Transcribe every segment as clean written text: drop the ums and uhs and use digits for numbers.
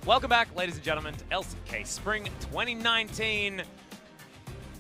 Welcome back, ladies and gentlemen, to LCK Spring 2019.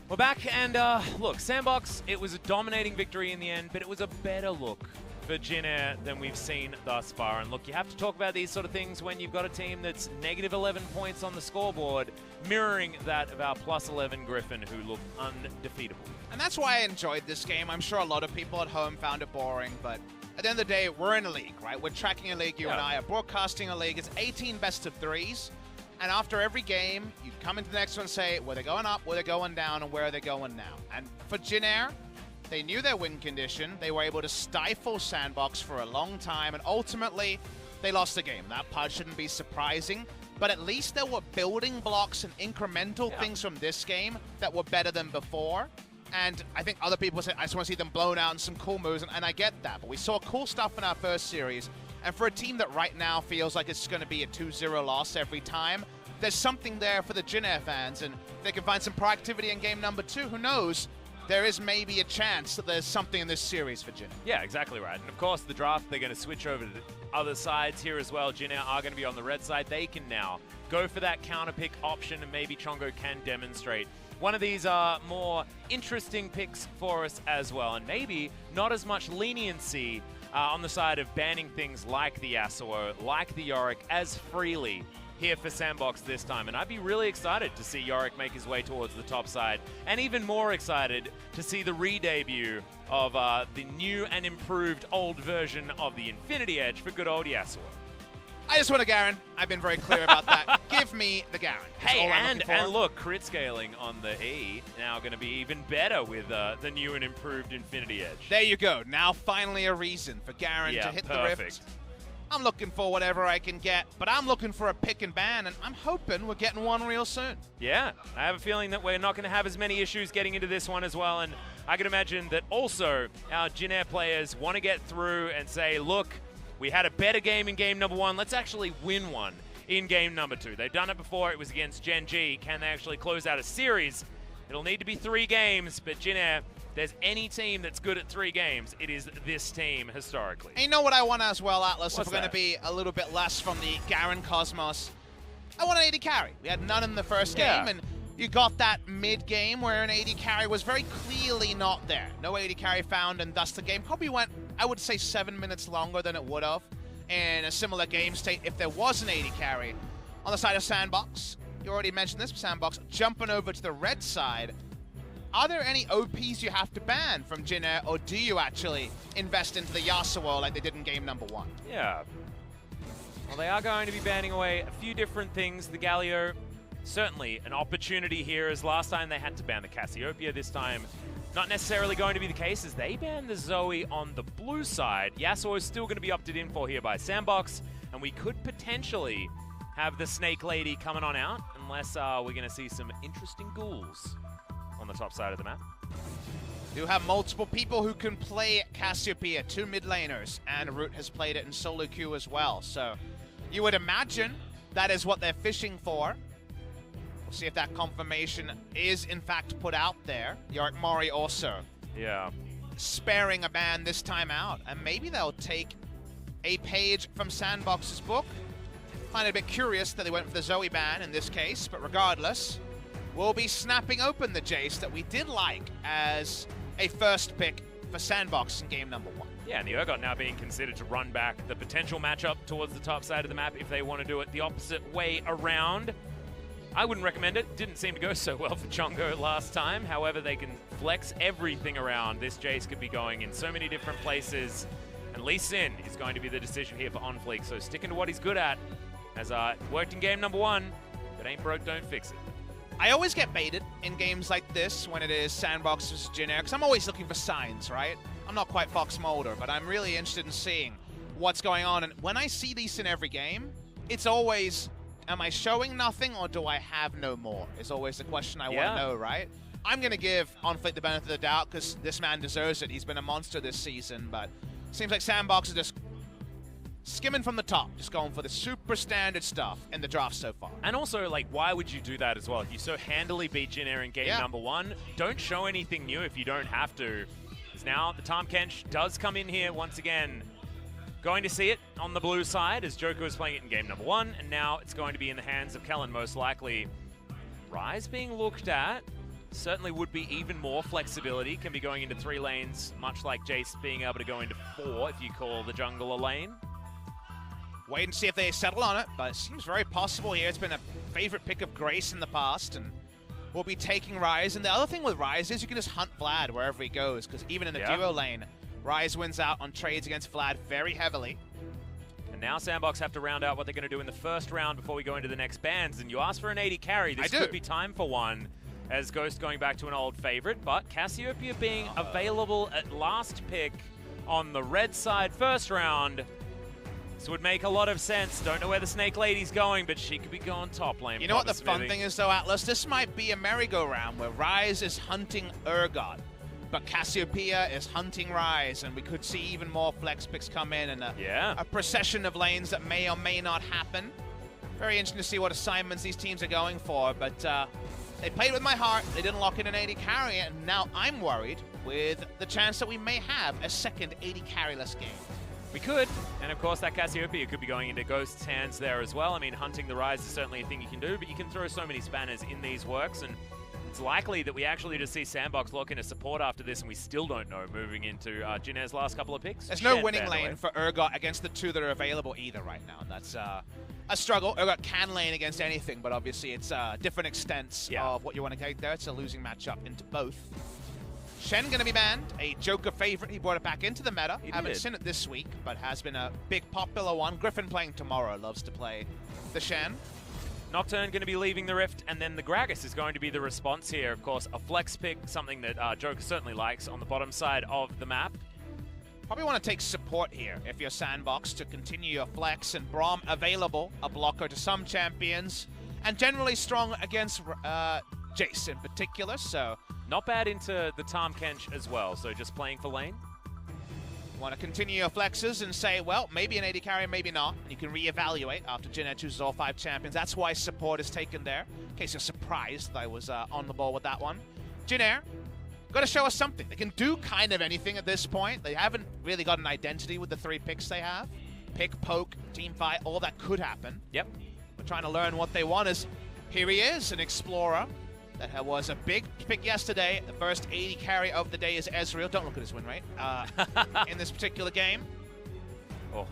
We're back, and look, SANDBOX, it was a dominating victory in the end, but it was a better look for Jin Air than we've seen thus far. And look, you have to talk about these sort of things when you've got a team that's negative 11 points on the scoreboard, mirroring that of our plus 11 Griffin, who look undefeatable. And that's why I enjoyed this game. I'm sure a lot of people at home found it boring, but at the end of the day, we're in a league, right? We're tracking a league, you and I are broadcasting a league. It's 18 best of threes. And after every game, you come into the next one and say, where they're going up, where they're going down, and where are they going now? And for Jin Air, they knew their win condition. They were able to stifle SANDBOX for a long time, and ultimately, they lost the game. That part shouldn't be surprising, but at least there were building blocks and incremental things from this game that were better than before. And I think other people say, I just want to see them blown out and some cool moves, and I get that. But we saw cool stuff in our first series. And for a team that right now feels like it's going to be a 2-0 loss every time, there's something there for the Jin Air fans. And if they can find some proactivity in game number 2, who knows? There is maybe a chance that there's something in this series for Jin Air. Yeah, exactly right. And of course, the draft, they're going to switch over to the other sides here as well. Jin Air are going to be on the red side. They can now go for that counter pick option, and maybe Chongo can demonstrate. One of these are more interesting picks for us as well, and maybe not as much leniency on the side of banning things like the Yasuo, like the Yorick, as freely here for SANDBOX this time. And I'd be really excited to see Yorick make his way towards the top side, and even more excited to see the re-debut of the new and improved old version of the Infinity Edge for good old Yasuo. I just want a Garen. I've been very clear about that. Give me the Garen. Hey, and look, crit scaling on the E now going to be even better with the new and improved Infinity Edge. There you go. Now finally a reason for Garen to hit the rift. I'm looking for whatever I can get, but I'm looking for a pick and ban, and I'm hoping we're getting one real soon. Yeah, I have a feeling that we're not going to have as many issues getting into this one as well, and I can imagine that also our Jin Air players want to get through and say, look, we had a better game in game number 1. Let's actually win one in game number 2. They've done it before. It was against Gen G. Can they actually close out a series? It'll need to be 3 games, but Jin Air, there's any team that's good at 3 games, it is this team historically. And you know what I want as well, Atlas? What's if we're going to be a little bit less from the Garen Cosmos, I want an AD carry. We had none in the first game, and you got that mid-game where an AD carry was very clearly not there. No AD carry found, and thus the game probably went, I would say, 7 minutes longer than it would have in a similar game state if there was an AD carry. On the side of SANDBOX, you already mentioned this, SANDBOX jumping over to the red side. Are there any OPs you have to ban from Jin Air, or do you actually invest into the Yasuo like they did in game number 1? Yeah. Well, they are going to be banning away a few different things. The Galio, certainly an opportunity here, as last time they had to ban the Cassiopeia. This time, not necessarily going to be the case, as they banned the Zoe on the blue side. Yasuo is still going to be opted in for here by SANDBOX, and we could potentially have the Snake Lady coming on out, unless we're going to see some interesting ghouls on the top side of the map. Do have multiple people who can play Cassiopeia, 2 mid laners, and Root has played it in solo queue as well. So you would imagine that is what they're fishing for. We'll see if that confirmation is in fact put out there. Yorick Mori also sparing a ban this time out, and maybe they'll take a page from SANDBOX's book. Find it a bit curious that they went for the Zoe ban in this case, but regardless, we'll be snapping open the Jace that we did like as a first pick for SANDBOX in game number 1. Yeah, and the Urgot now being considered to run back the potential matchup towards the top side of the map if they want to do it the opposite way around. I wouldn't recommend it. Didn't seem to go so well for Chongo last time. However, they can flex everything around. This Jace could be going in so many different places. And Lee Sin is going to be the decision here for OnFleek. So sticking to what he's good at, as worked in game number 1. If it ain't broke, don't fix it. I always get baited in games like this when it is SANDBOX versus Jin Air, because I'm always looking for signs, right? I'm not quite Fox Mulder, but I'm really interested in seeing what's going on. And when I see these in every game, it's always, am I showing nothing or do I have no more? Is always the question I want to know, right? I'm going to give OnFleek the benefit of the doubt because this man deserves it. He's been a monster this season, but seems like SANDBOX is just skimming from the top, just going for the super standard stuff in the draft so far. And also, like, why would you do that as well? If you so handily beat Jin Air in game number 1, don't show anything new if you don't have to. Because now the Tahm Kench does come in here once again. Going to see it on the blue side as Joker was playing it in game number 1, and now it's going to be in the hands of Kellen most likely. Ryze being looked at. Certainly would be even more flexibility. Can be going into 3 lanes, much like Jace being able to go into 4 if you call the jungle a lane. Wait and see if they settle on it, but it seems very possible here. It's been a favorite pick of Grace in the past, and we'll be taking Ryze. And the other thing with Ryze is you can just hunt Vlad wherever he goes, because even in the duo lane, Ryze wins out on trades against Vlad very heavily. And now SANDBOX have to round out what they're going to do in the first round before we go into the next bans. And you asked for an 80 carry. This could be time for one, as Ghost going back to an old favorite. But Cassiopeia being available at last pick on the red side first round. This would make a lot of sense. Don't know where the Snake Lady's going, but she could be going top lane. You know what the fun thing is, though, Atlas? This might be a merry-go-round where Ryze is hunting Urgot, but Cassiopeia is hunting Ryze, and we could see even more flex picks come in and a procession of lanes that may or may not happen. Very interesting to see what assignments these teams are going for, but they played with my heart. They didn't lock in an 80 carry, and now I'm worried with the chance that we may have a second 80 carryless game. We could, and of course that Cassiopeia could be going into Ghost's hands there as well. I mean, hunting the Ryze is certainly a thing you can do, but you can throw so many spanners in these works, and it's likely that we actually just see SANDBOX lock in a support after this, and we still don't know moving into Jinner's last couple of picks. There's no winning lane for Urgot against the 2 that are available either right now, and that's a struggle. Urgot can lane against anything, but obviously it's different extents of what you want to take there. It's a losing matchup into both. Shen going to be banned, a Joker favorite. He brought it back into the meta. Haven't seen it this week, but has been a big popular one. Griffin playing tomorrow loves to play the Shen. Nocturne going to be leaving the Rift, and then the Gragas is going to be the response here. Of course, a flex pick, something that Joker certainly likes on the bottom side of the map. Probably want to take support here if you're SANDBOX to continue your flex, and Braum available, a blocker to some champions, and generally strong against Jace in particular, so... Not bad into the Tahm Kench as well, so just playing for lane. Want to continue your flexes and say, well, maybe an 80 carry, maybe not. And you can reevaluate after Jinner chooses all 5 champions. That's why support is taken there, in case you're surprised that I was on the ball with that one. Jinner, got to show us something. They can do kind of anything at this point. They haven't really got an identity with the 3 picks they have. Pick, poke, team fight, all that could happen. Yep. We're trying to learn what they want. Here he is, an explorer. That was a big pick yesterday. The first 80 carry of the day is Ezreal. Don't look at his win rate in this particular game. Oh,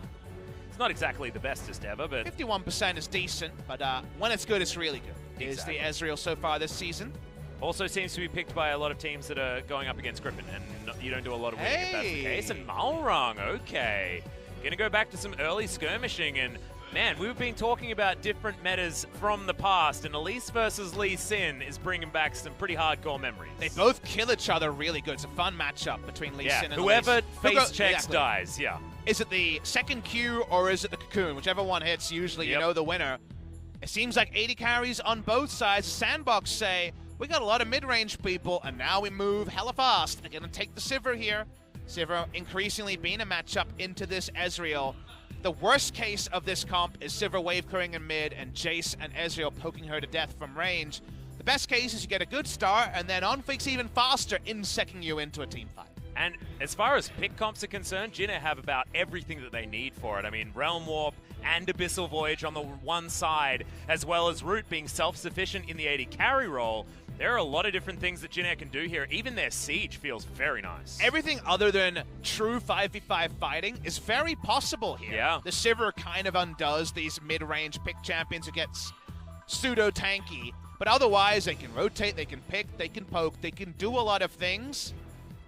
it's not exactly the bestest ever, but... 51% is decent, but when it's good, it's really good. Exactly. Is the Ezreal so far this season. Also seems to be picked by a lot of teams that are going up against Griffin, and you don't do a lot of winning if that's the case. And Malrung, okay. Gonna go back to some early skirmishing, and man, we've been talking about different metas from the past, and Elise versus Lee Sin is bringing back some pretty hardcore memories. They both kill each other really good. It's a fun matchup between Lee Sin and whoever Elise. face checks dies, Is it the second Q or is it the Cocoon? Whichever one hits, usually you know the winner. It seems like 80 carries on both sides. SANDBOX say, we got a lot of mid-range people, and now we move hella fast. They're going to take the Sivir here. Sivir increasingly being a matchup into this Ezreal. The worst case of this comp is Sivir wave clearing in mid and Jace and Ezreal poking her to death from range. The best case is you get a good start and then on-fleeks even faster insecting you into a team fight. And as far as pick comps are concerned, Jinner have about everything that they need for it. I mean, Realm Warp and Abyssal Voyage on the one side, as well as Root being self-sufficient in the 80 carry role. There are a lot of different things that Jinner can do here. Even their Siege feels very nice. Everything other than true 5v5 fighting is very possible here. Yeah. The Sivir kind of undoes these mid-range pick champions who gets pseudo-tanky. But otherwise, they can rotate, they can pick, they can poke, they can do a lot of things.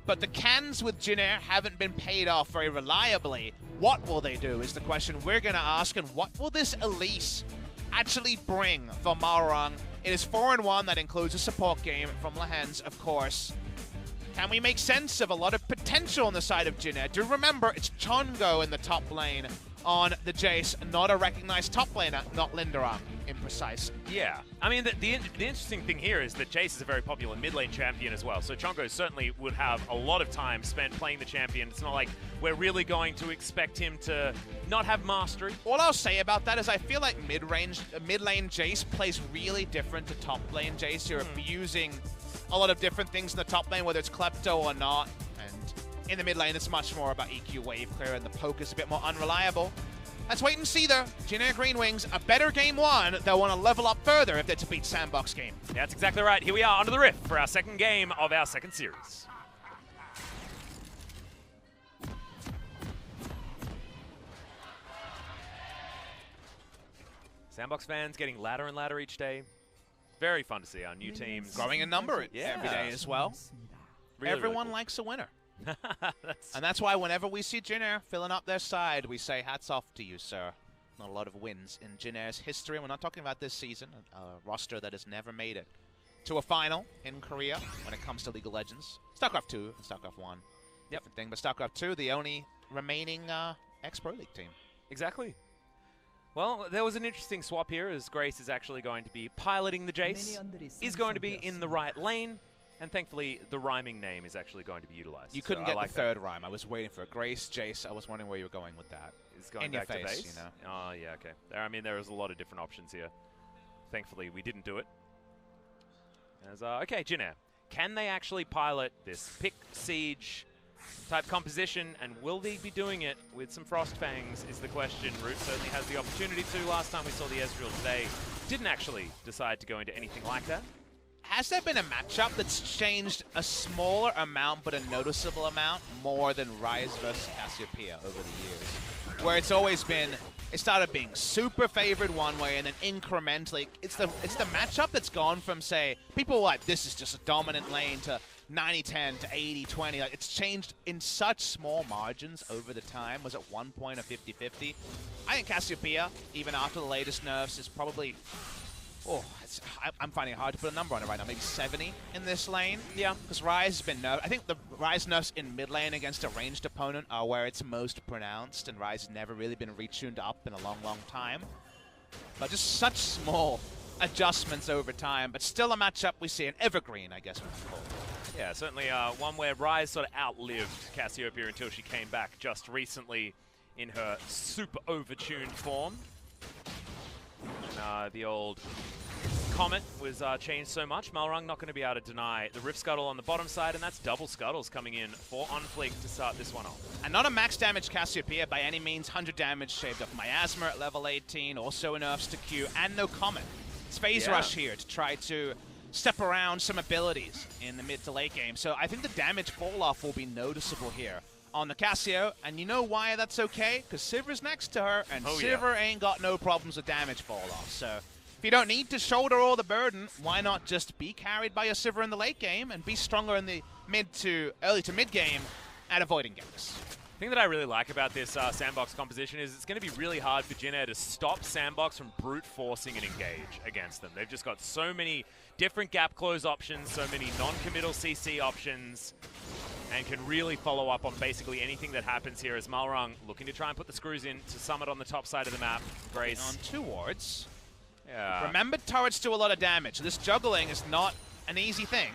But the cans with Jinner haven't been paid off very reliably. What will they do is the question we're going to ask, and what will this Elise actually bring for Malrung? It is 4-1. That includes a support game from Lehens, of course. Can we make sense of a lot of potential on the side of Jinner? Do remember, it's Chongo in the top lane on the Jace, not a recognized top laner, not Linderung in precise. Yeah. I mean, the interesting thing here is that Jace is a very popular mid lane champion as well, so Chongo certainly would have a lot of time spent playing the champion. It's not like we're really going to expect him to not have mastery. All I'll say about that is I feel like mid lane Jace plays really different to top lane Jace. You're abusing a lot of different things in the top lane, whether it's Klepto or not, and In the mid lane, it's much more about EQ wave clear, and the poke is a bit more unreliable. Let's wait and see, though. Jin Air GreenWings, a better game one. They'll want to level up further if they're to beat SANDBOX game. Yeah, that's exactly right. Here we are onto the Rift for our second game of our second series. SANDBOX fans getting ladder and ladder each day. Very fun to see our new teams. Growing in number every day as well. Really, Everyone really likes a winner. And that's why whenever we see Jin Air filling up their side, we say hats off to you, sir. Not a lot of wins in Jin Air's history, and we're not talking about this season, a roster that has never made it to a final in Korea when it comes to League of Legends. StarCraft 2 and StarCraft 1, different thing, but StarCraft 2, the only remaining ex-Pro League team. Exactly. Well, there was an interesting swap here as Grace is actually going to be piloting the Jace. He's going to be in the right lane, and thankfully the rhyming name is actually going to be utilized. You couldn't get the third rhyme. I was waiting for it. Grace, Jace, I was wondering where you were going with that. It's going back to base? You know? Oh, yeah, okay. I mean, there was a lot of different options here. Thankfully, we didn't do it. As, okay, Jin Air. Can they actually pilot this pick siege type composition, and will they be doing it with some Frost Fangs is the question. Root certainly has the opportunity to. Last time we saw the Ezreal today, didn't actually decide to go into anything like that. Has there been a matchup that's changed a smaller amount but a noticeable amount more than Ryze versus Cassiopeia over the years? Where it's always been, it started being super favored one way and then incrementally, it's the matchup that's gone from, say, people like, this is just a dominant lane to 90-10 to 80-20. Like, it's changed in such small margins over the time. Was at one point a 50-50. I think Cassiopeia, even after the latest nerfs, is probably, I'm finding it hard to put a number on it right now. Maybe 70 in this lane. Yeah, because Ryze has been nerfed. I think the Ryze nerfs in mid lane against a ranged opponent are where it's most pronounced, and Ryze has never really been retuned up in a long, long time. But just such small adjustments over time, but still a matchup we see an evergreen, I guess we can call it. Yeah, certainly one where Ryze sort of outlived Cassiopeia until she came back just recently in her super overtuned form. And, the old Comet was changed so much. Malrung not going to be able to deny the Rift Scuttle on the bottom side, and that's double Scuttles coming in for OnFleek to start this one off. And not a max damage Cassiopeia by any means. 100 damage shaved off Miasma at level 18, also nerfs to Q, and no Comet. It's Phase Rush here to try to step around some abilities in the mid to late game. So I think the damage fall-off will be noticeable here on the Cassio, and you know why that's okay? Because Sivir's next to her, and Sivir ain't got no problems with damage fall-off. So if you don't need to shoulder all the burden, why not just be carried by your Sivir in the late game and be stronger in the early to mid game at avoiding ganks? The thing that I really like about this SANDBOX composition is it's going to be really hard for Jin Air to stop SANDBOX from brute forcing an engage against them. They've just got so many different gap close options, so many non-committal CC options, and can really follow up on basically anything that happens here as Malrung looking to try and put the screws in to Summit on the top side of the map. Grace on 2 wards. Yeah. Remember, turrets do a lot of damage. This juggling is not an easy thing.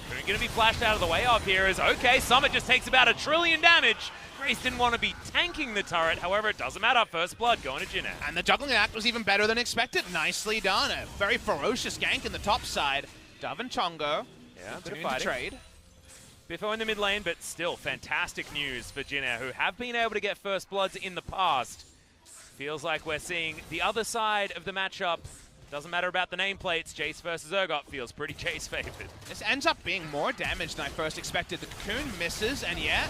What we're going to be flashed out of the way of here is, okay, Summit just takes about 1 trillion damage. Grace didn't want to be tanking the turret, however, it doesn't matter. First blood going to Jin Air. And the juggling act was even better than expected. Nicely done. A very ferocious gank in the top side. Dove and Chongo. Yeah, bit of fighting. Trade. Biffo in the mid lane, but still fantastic news for Jin Air, who have been able to get first bloods in the past. Feels like we're seeing the other side of the matchup. Doesn't matter about the nameplates. Jace versus Urgot feels pretty Jace favored. This ends up being more damage than I first expected. The Cocoon misses, and yet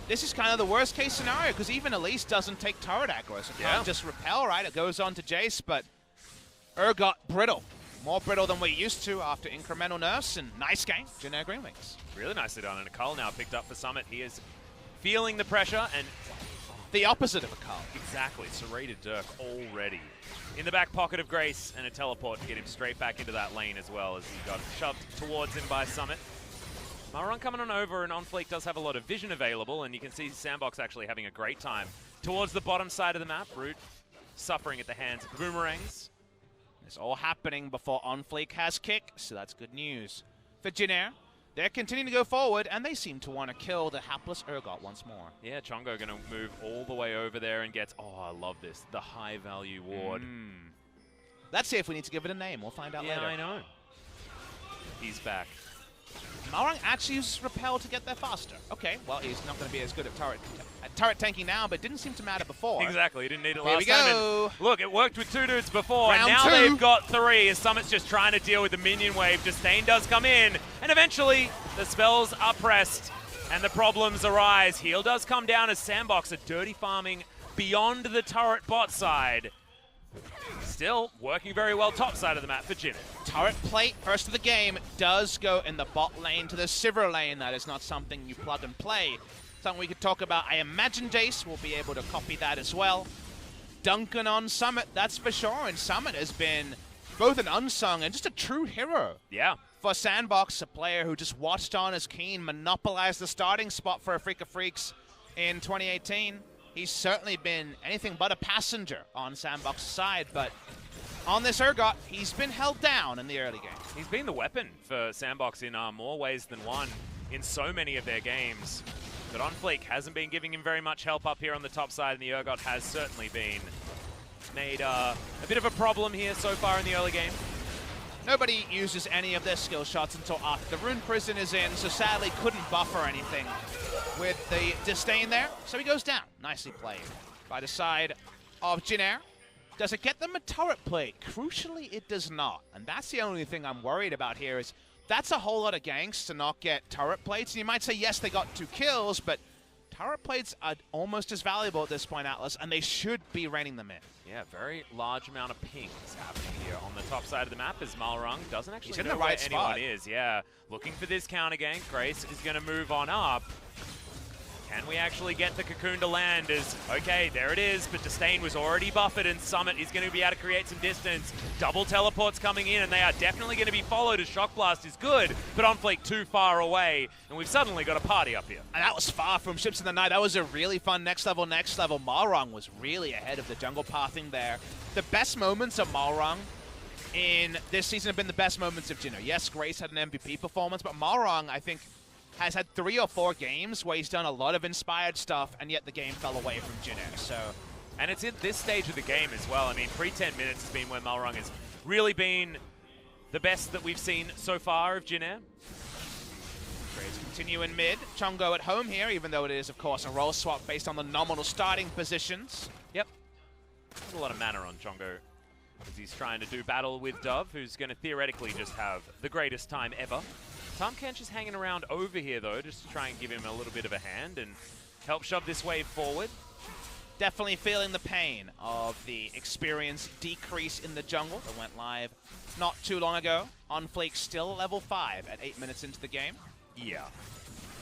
this is kind of the worst case scenario, because even Elise doesn't take turret aggro, so can't just repel, right? It goes on to Jace, but Urgot brittle. More brittle than we're used to after incremental nerfs, and nice game, Jin Air GreenWings. Really nicely done, and a Cull now picked up for Summit. He is feeling the pressure, and the opposite of a Cull. Exactly, serrated Dirk already. In the back pocket of Grace, and a teleport to get him straight back into that lane as well, as he got shoved towards him by Summit. Malrung coming on over, and OnFleek does have a lot of vision available, and you can see SANDBOX actually having a great time towards the bottom side of the map. Root suffering at the hands of boomerangs. It's all happening before OnFleek has kick, so that's good news. For Jin Air, they're continuing to go forward, and they seem to want to kill the hapless Urgot once more. Yeah, Chongo going to move all the way over there and gets, oh, I love this, the high-value ward. Let's see if we need to give it a name. We'll find out later. Yeah, I know. He's back. Malrang actually uses Repel to get there faster. Okay, well, he's not going to be as good at turret tanking now, but didn't seem to matter before. Exactly, he didn't need it Here last we time. go. And look, it worked with 2 dudes before, and Round now 2. they've got 3 as Summit's just trying to deal with the minion wave. Disdain does come in, and eventually the spells are pressed, and the problems arise. Heal does come down as SANDBOX are dirty farming beyond the turret bot side. Still working very well top side of the map for Jin. Turret plate, first of the game, does go in the bot lane to the Sivir lane. That is not something you plug and play. Something we could talk about. I imagine Jace will be able to copy that as well. Duncan on Summit, that's for sure. And Summit has been both an unsung and just a true hero. Yeah. For SANDBOX, a player who just watched on as Keen monopolized the starting spot for a FLICKR Freaks in 2018. He's certainly been anything but a passenger on SANDBOX's side, but on this Urgot, he's been held down in the early game. He's been the weapon for SANDBOX in more ways than one in so many of their games. But FLICKR hasn't been giving him very much help up here on the top side, and the Urgot has certainly been made a bit of a problem here so far in the early game. Nobody uses any of their skill shots until after the Rune Prison is in, so sadly couldn't buffer anything with the Disdain there. So he goes down. Nicely played by the side of Jinair. Does it get them a turret plate? Crucially, it does not. And that's the only thing I'm worried about here is that's a whole lot of ganks to not get turret plates. And you might say, yes, they got 2 kills, but turret plates are almost as valuable at this point, Atlas, and they should be reining them in. Yeah, very large amount of pings happening here on the top side of the map as Malrang doesn't actually in know the right where anyone spot. is. Yeah, looking for this counter gank. Grace is going to move on up. Can we actually get the Cocoon to land as, okay, there it is, but Disdain was already buffered and Summit is going to be able to create some distance. Double teleports coming in and they are definitely going to be followed as Shock Blast is good, but FLICKR too far away, and we've suddenly got a party up here. And that was far from Ships in the Night. That was a really fun next level. Malrang was really ahead of the jungle pathing there. The best moments of Malrang in this season have been the best moments of Jino. Yes, Grace had an MVP performance, but Malrang, I think, has had 3 or 4 games where he's done a lot of inspired stuff, and yet the game fell away from Jinair. So, and it's in this stage of the game as well. I mean, pre-10 minutes has been where Malrang has really been the best that we've seen so far of Jinair. Trades continue in mid. Chongo at home here, even though it is, of course, a role swap based on the nominal starting positions. Yep. There's a lot of mana on Chongo as he's trying to do battle with Dove, who's going to theoretically just have the greatest time ever. Tahm Kench is hanging around over here, though, just to try and give him a little bit of a hand and help shove this wave forward. Definitely feeling the pain of the experience decrease in the jungle that went live not too long ago. FLICKR still level 5 at 8 minutes into the game. Yeah.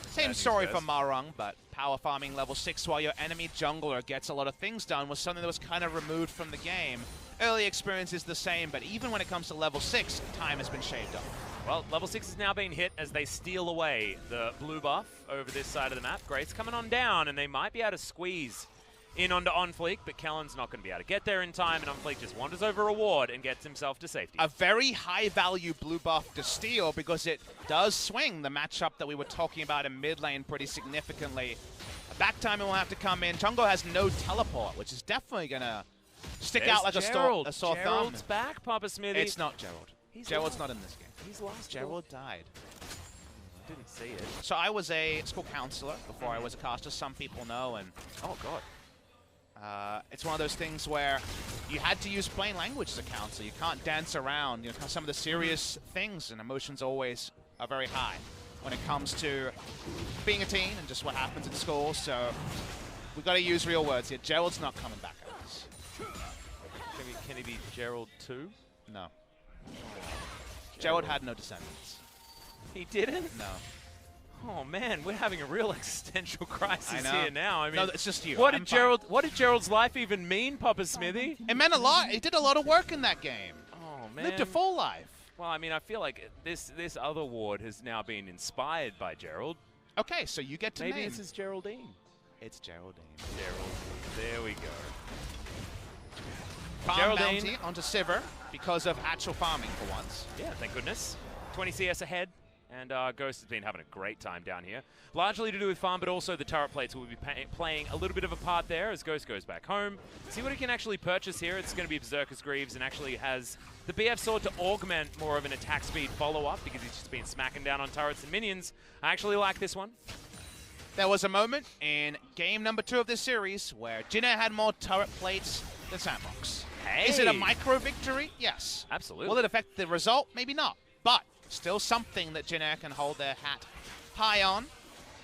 Same story for Malrang, but power farming level 6 while your enemy jungler gets a lot of things done was something that was kind of removed from the game. Early experience is the same, but even when it comes to level 6, time has been shaved off. Well, level 6 is now being hit as they steal away the blue buff over this side of the map. Grace coming on down, and they might be able to squeeze in onto FLICKR, but Kellen's not going to be able to get there in time, and FLICKR just wanders over a ward and gets himself to safety. A very high-value blue buff to steal because it does swing the matchup that we were talking about in mid lane pretty significantly. Back timing will have to come in. Chongo has no teleport, which is definitely going to stick out like a sore thumb. Gerald's back, Papa Smithy. It's not Gerald. Gerald's not in this game. He's lost. Gerald died. I didn't see it. So I was a school counselor before I was a caster. Some people know, and oh god, it's one of those things where you had to use plain language as a counselor. You can't dance around. You know, some of the serious things and emotions always are very high when it comes to being a teen and just what happens in school. So we've got to use real words here. Gerald's not coming back at us. Can he be Gerald too? No. Gerald had no descendants. He didn't? No. Oh man, we're having a real existential crisis here now. I mean, no, it's just you. What did Gerald's life even mean, Papa Smithy? It meant a lot. He did a lot of work in that game. Oh man. Lived a full life. Well, I mean, I feel like this other ward has now been inspired by Gerald. Okay, so you get to maybe name. this is Geraldine. It's Geraldine. Geraldine. There we go. Farm bounty onto Sivir because of actual farming for once. Yeah, thank goodness. 20 CS ahead And Ghost has been having a great time down here. Largely to do with farm, but also the turret plates will be playing a little bit of a part there as Ghost goes back home. See what he can actually purchase here. It's going to be Berserker's Greaves and actually has the BF Sword to augment more of an attack speed follow-up because he's just been smacking down on turrets and minions. I actually like this one. There was a moment in game number 2 of this series where Jin Air had more turret plates than SANDBOX. Hey. Is it a micro victory? Yes. Absolutely. Will it affect the result? Maybe not. But still something that Jin Air can hold their hat high on.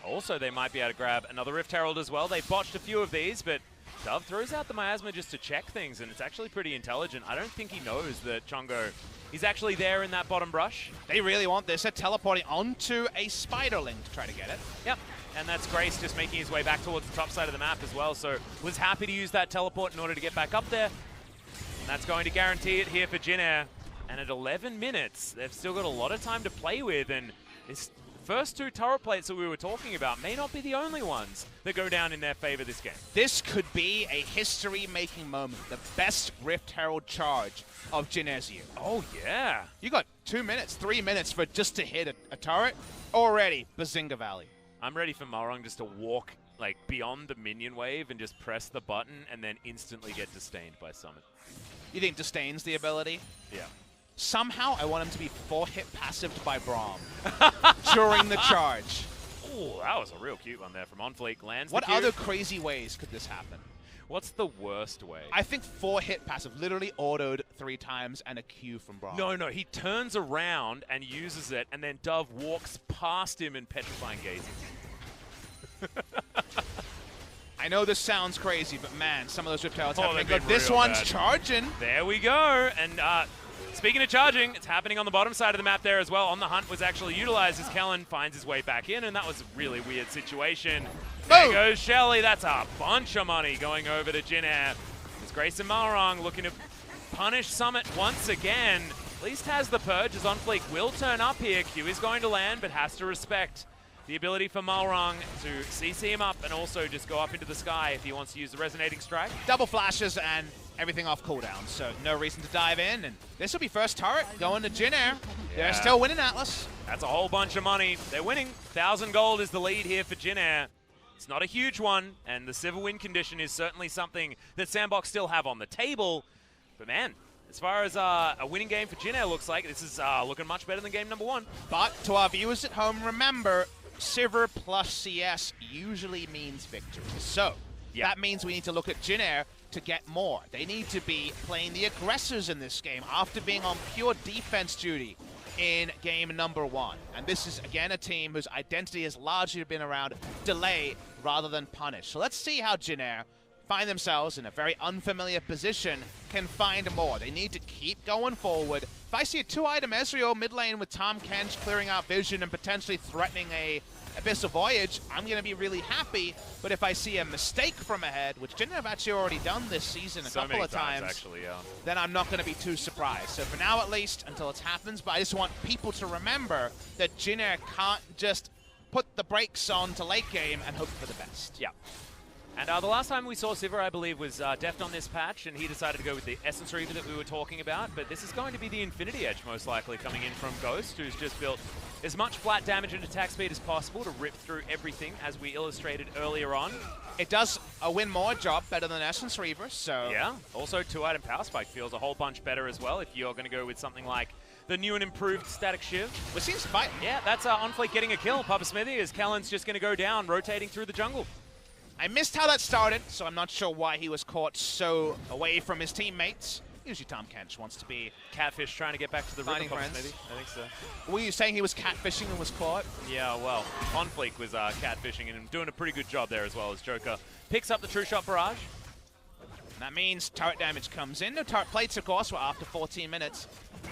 Also, they might be able to grab another Rift Herald as well. They botched a few of these, but Dove throws out the Miasma just to check things, and it's actually pretty intelligent. I don't think he knows that Chongo is actually there in that bottom brush. They really want this. They're teleporting onto a Spiderling to try to get it. Yep, and that's Grace just making his way back towards the top side of the map as well, so was happy to use that teleport in order to get back up there. And that's going to guarantee it here for Jin Air. And at 11 minutes, they've still got a lot of time to play with, and this first 2 turret plates that we were talking about may not be the only ones that go down in their favor this game. This could be a history-making moment. The best Rift Herald charge of Jin Air's year. Oh, yeah. You got 2 minutes, 3 minutes for just to hit a turret. Already, Bazinga Valley. I'm ready for Malrong just to walk like beyond the minion wave and just press the button and then instantly get disdained by Summon. You think disdain's the ability? Yeah. Somehow, I want him to be 4-hit passived by Braum during the charge. Oh, that was a real cute one there from OnFleek. Lands What the Q. other crazy ways could this happen? What's the worst way? I think 4-hit passive, literally autoed 3 times and a Q from Braum. No, he turns around and uses it, and then Dove walks past him in Petrifying Gazing. I know this sounds crazy, but man, some of those Rift Heralds have been they've good. been This real one's bad. charging. There we go. And speaking of charging, it's happening on the bottom side of the map there as well. On the Hunt was actually utilized as Kellen finds his way back in, and that was a really weird situation. There goes Shelly. That's a bunch of money going over to Jin Air. As Grayson Malrong looking to punish Summit once again. At least has the Purge, as OnFleek will turn up here. Q is going to land, but has to respect the ability for Malrong to CC him up and also just go up into the sky if he wants to use the Resonating Strike. Double flashes and everything off cooldown, so no reason to dive in. And this will be first turret going to Jin Air. Yeah. They're still winning Atlas. That's a whole bunch of money. They're winning. 1,000 gold is the lead here for Jin Air. It's not a huge one, and the Civil Win condition is certainly something that SANDBOX still have on the table. But man, as far as a winning game for Jin Air looks like, this is looking much better than game number 1. But to our viewers at home, remember, Sivir plus CS usually means victory. So that means we need to look at Jin Air to get more. They need to be playing the aggressors in this game after being on pure defense duty in game number 1. And this is, again, a team whose identity has largely been around delay rather than punish. So let's see how Jin Air find themselves in a very unfamiliar position, can find more. They need to keep going forward. If I see a 2-item Ezreal mid lane with Tahm Kench clearing out vision and potentially threatening a Abyssal Voyage, I'm going to be really happy. But if I see a mistake from ahead, which Jin Air have actually already done this season a couple of times, actually, yeah, then I'm not going to be too surprised. So for now, at least, until it happens, but I just want people to remember that Jin Air can't just put the brakes on to late game and hope for the best. Yeah. And the last time we saw Sivir, I believe, was Deft on this patch, and he decided to go with the Essence Reaver that we were talking about. But this is going to be the Infinity Edge, most likely, coming in from Ghost, who's just built as much flat damage and attack speed as possible to rip through everything, as we illustrated earlier on. It does a win more job better than Essence Reaver, so... Yeah, also 2-item Power Spike feels a whole bunch better as well if you're going to go with something like the new and improved Static Shiv. Which seems to fight. Yeah, that's OnFleek getting a kill, Papa Smithy, as Kellen's just going to go down, rotating through the jungle. I missed how that started, so I'm not sure why he was caught so away from his teammates. Usually Tahm Kench wants to be... Catfish trying to get back to the river, Papa Smithy. I think so. Were you saying he was catfishing and was caught? Yeah, well, OnFleek was catfishing and doing a pretty good job there as well, as Joker picks up the True Shot Barrage. And that means turret damage comes in. No turret plates, of course, were after 14 minutes.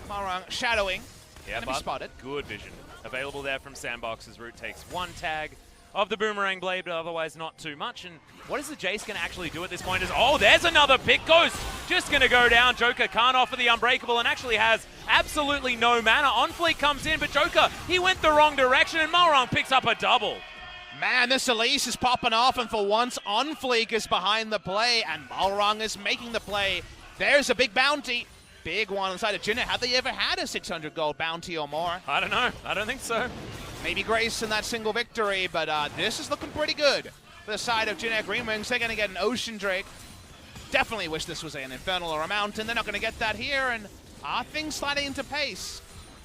Malrong shadowing. Yeah, but spotted. Good vision. Available there from SANDBOX as Root takes 1 tag of the Boomerang Blade, but otherwise not too much. And what is the Jace going to actually do at this point? Oh, there's another pick. Ghost just going to go down. Joker can't offer the Unbreakable and actually has absolutely no mana. OnFleek comes in, but Joker, he went the wrong direction, and Malrong picks up a double. Man, this Elise is popping off, and for once, OnFleek is behind the play, and Malrong is making the play. There's a big bounty. big one on the side of Jin Air. Have they ever had a 600 gold bounty or more? I don't know. I don't think so. Maybe Grace in that single victory, but this is looking pretty good for the side of Jin Air GreenWings. They're going to get an Ocean Drake. Definitely wish this was an Infernal or a Mountain. They're not going to get that here, and are things sliding into pace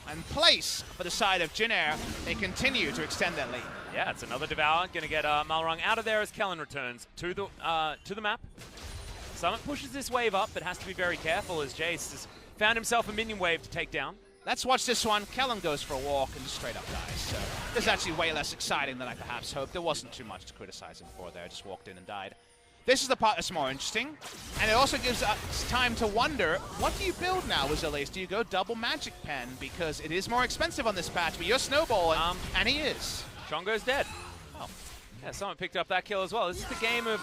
and place for the side of Jin Air? They continue to extend their lead. Yeah, it's another Devour. Going to get Malrung out of there as Kellen returns to the map. Summit pushes this wave up, but has to be very careful as Jace has found himself a minion wave to take down. Let's watch this one. Kellen goes for a walk and just straight up dies. So this is actually way less exciting than I perhaps hoped. There wasn't too much to criticize him for there. Just walked in and died. This is the part that's more interesting. And it also gives us time to wonder, what do you build now, Wizards? Do you go double Magic Pen? Because it is more expensive on this patch, but you're snowballing, and he is. Chongo's dead. Oh. Yeah, someone picked up that kill as well. This is the game of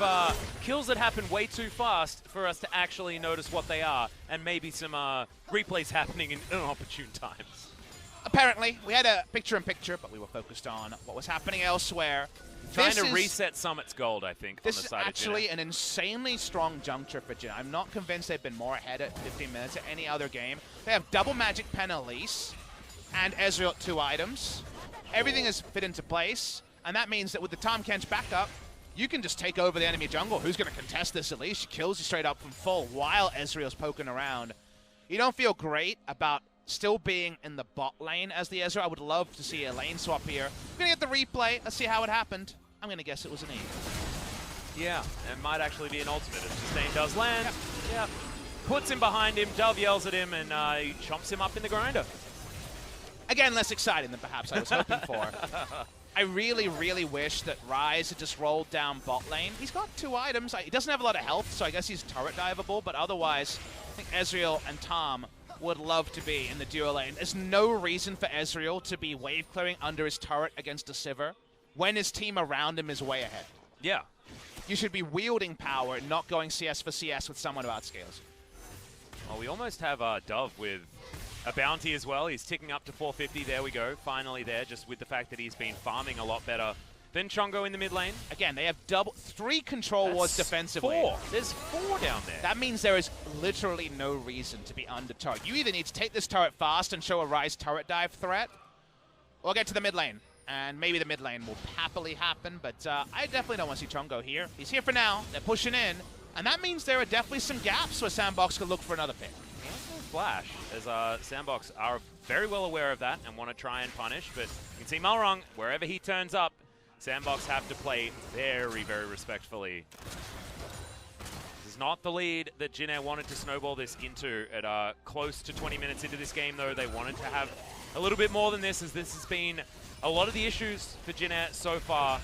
kills that happen way too fast for us to actually notice what they are, and maybe some replays happening in inopportune times. Apparently, we had a picture-in-picture, but we were focused on what was happening elsewhere. Trying to reset Summit's gold, I think, this on the side of is actually an insanely strong juncture for Jin. I'm not convinced they've been more ahead at 15 minutes at any other game. They have double Magic Pen Elise and Ezreal at 2 items. Everything is fit into place, and that means that with the Tahm Kench backup, you can just take over the enemy jungle. Who's going to contest this Elise? She kills you straight up from full while Ezreal's poking around. You don't feel great about still being in the bot lane as the Ezreal. I would love to see a lane swap here. We're going to get the replay. Let's see how it happened. I'm going to guess it was an E. Yeah, it might actually be an ultimate. If Sustain does land, yeah. Puts him behind him, Dove yells at him, and he chomps him up in the grinder. Again, less exciting than perhaps I was hoping for. I really, really wish that Ryze had just rolled down bot lane. He's got 2 items. He doesn't have a lot of health, so I guess he's turret diveable, but otherwise, I think Ezreal and Tahm would love to be in the duo lane. There's no reason for Ezreal to be wave clearing under his turret against a Sivir when his team around him is way ahead. Yeah. You should be wielding power, not going CS for CS with someone who outscales. Well, we almost have Dove with a bounty as well. He's ticking up to 450. There we go. Finally there, just with the fact that he's been farming a lot better than Chongo in the mid lane. Again, they have 3 control wards defensively. 4. There's 4 down there. That means there is literally no reason to be under turret. You either need to take this turret fast and show a Ryze turret dive threat, or get to the mid lane. And maybe the mid lane will happily happen, but I definitely don't want to see Chongo here. He's here for now. They're pushing in, and that means there are definitely some gaps where SANDBOX could look for another pick. Flash, as SANDBOX are very well aware of that and want to try and punish, but you can see Malrung, wherever he turns up, SANDBOX have to play very, very respectfully. This is not the lead that Jin Air wanted to snowball this into at close to 20 minutes into this game, though. They wanted to have a little bit more than this, as this has been a lot of the issues for Jin Air so far.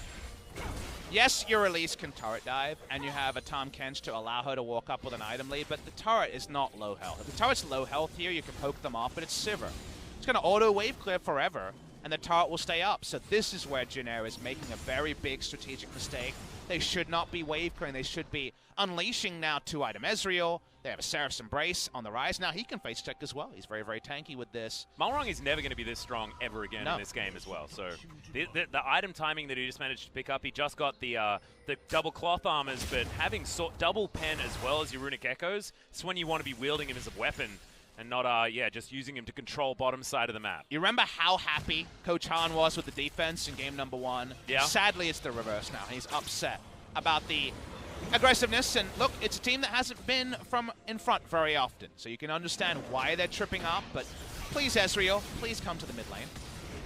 Yes, your Elise can turret dive, and you have a Tahm Kench to allow her to walk up with an item lead, but the turret is not low health. If the turret's low health here, you can poke them off, but it's Sivir. It's going to auto wave clear forever, and the turret will stay up. So this is where Jin Air is making a very big strategic mistake. They should not be wave clearing. They should be unleashing now 2-item Ezreal. They have a Seraph's Embrace on the rise. Now he can face check as well. He's very, very tanky with this. Malrung is never going to be this strong ever again in this game as well. So the item timing that he just managed to pick up, he just got the double cloth armors, but having double pen as well as your runic echoes, it's when you want to be wielding him as a weapon and not, just using him to control bottom side of the map. You remember how happy Coach Han was with the defense in game number 1? Yeah. Sadly, it's the reverse now. He's upset about the aggressiveness, and look, it's a team that hasn't been from in front very often, so you can understand why they're tripping up, but please, Ezreal, please come to the mid lane.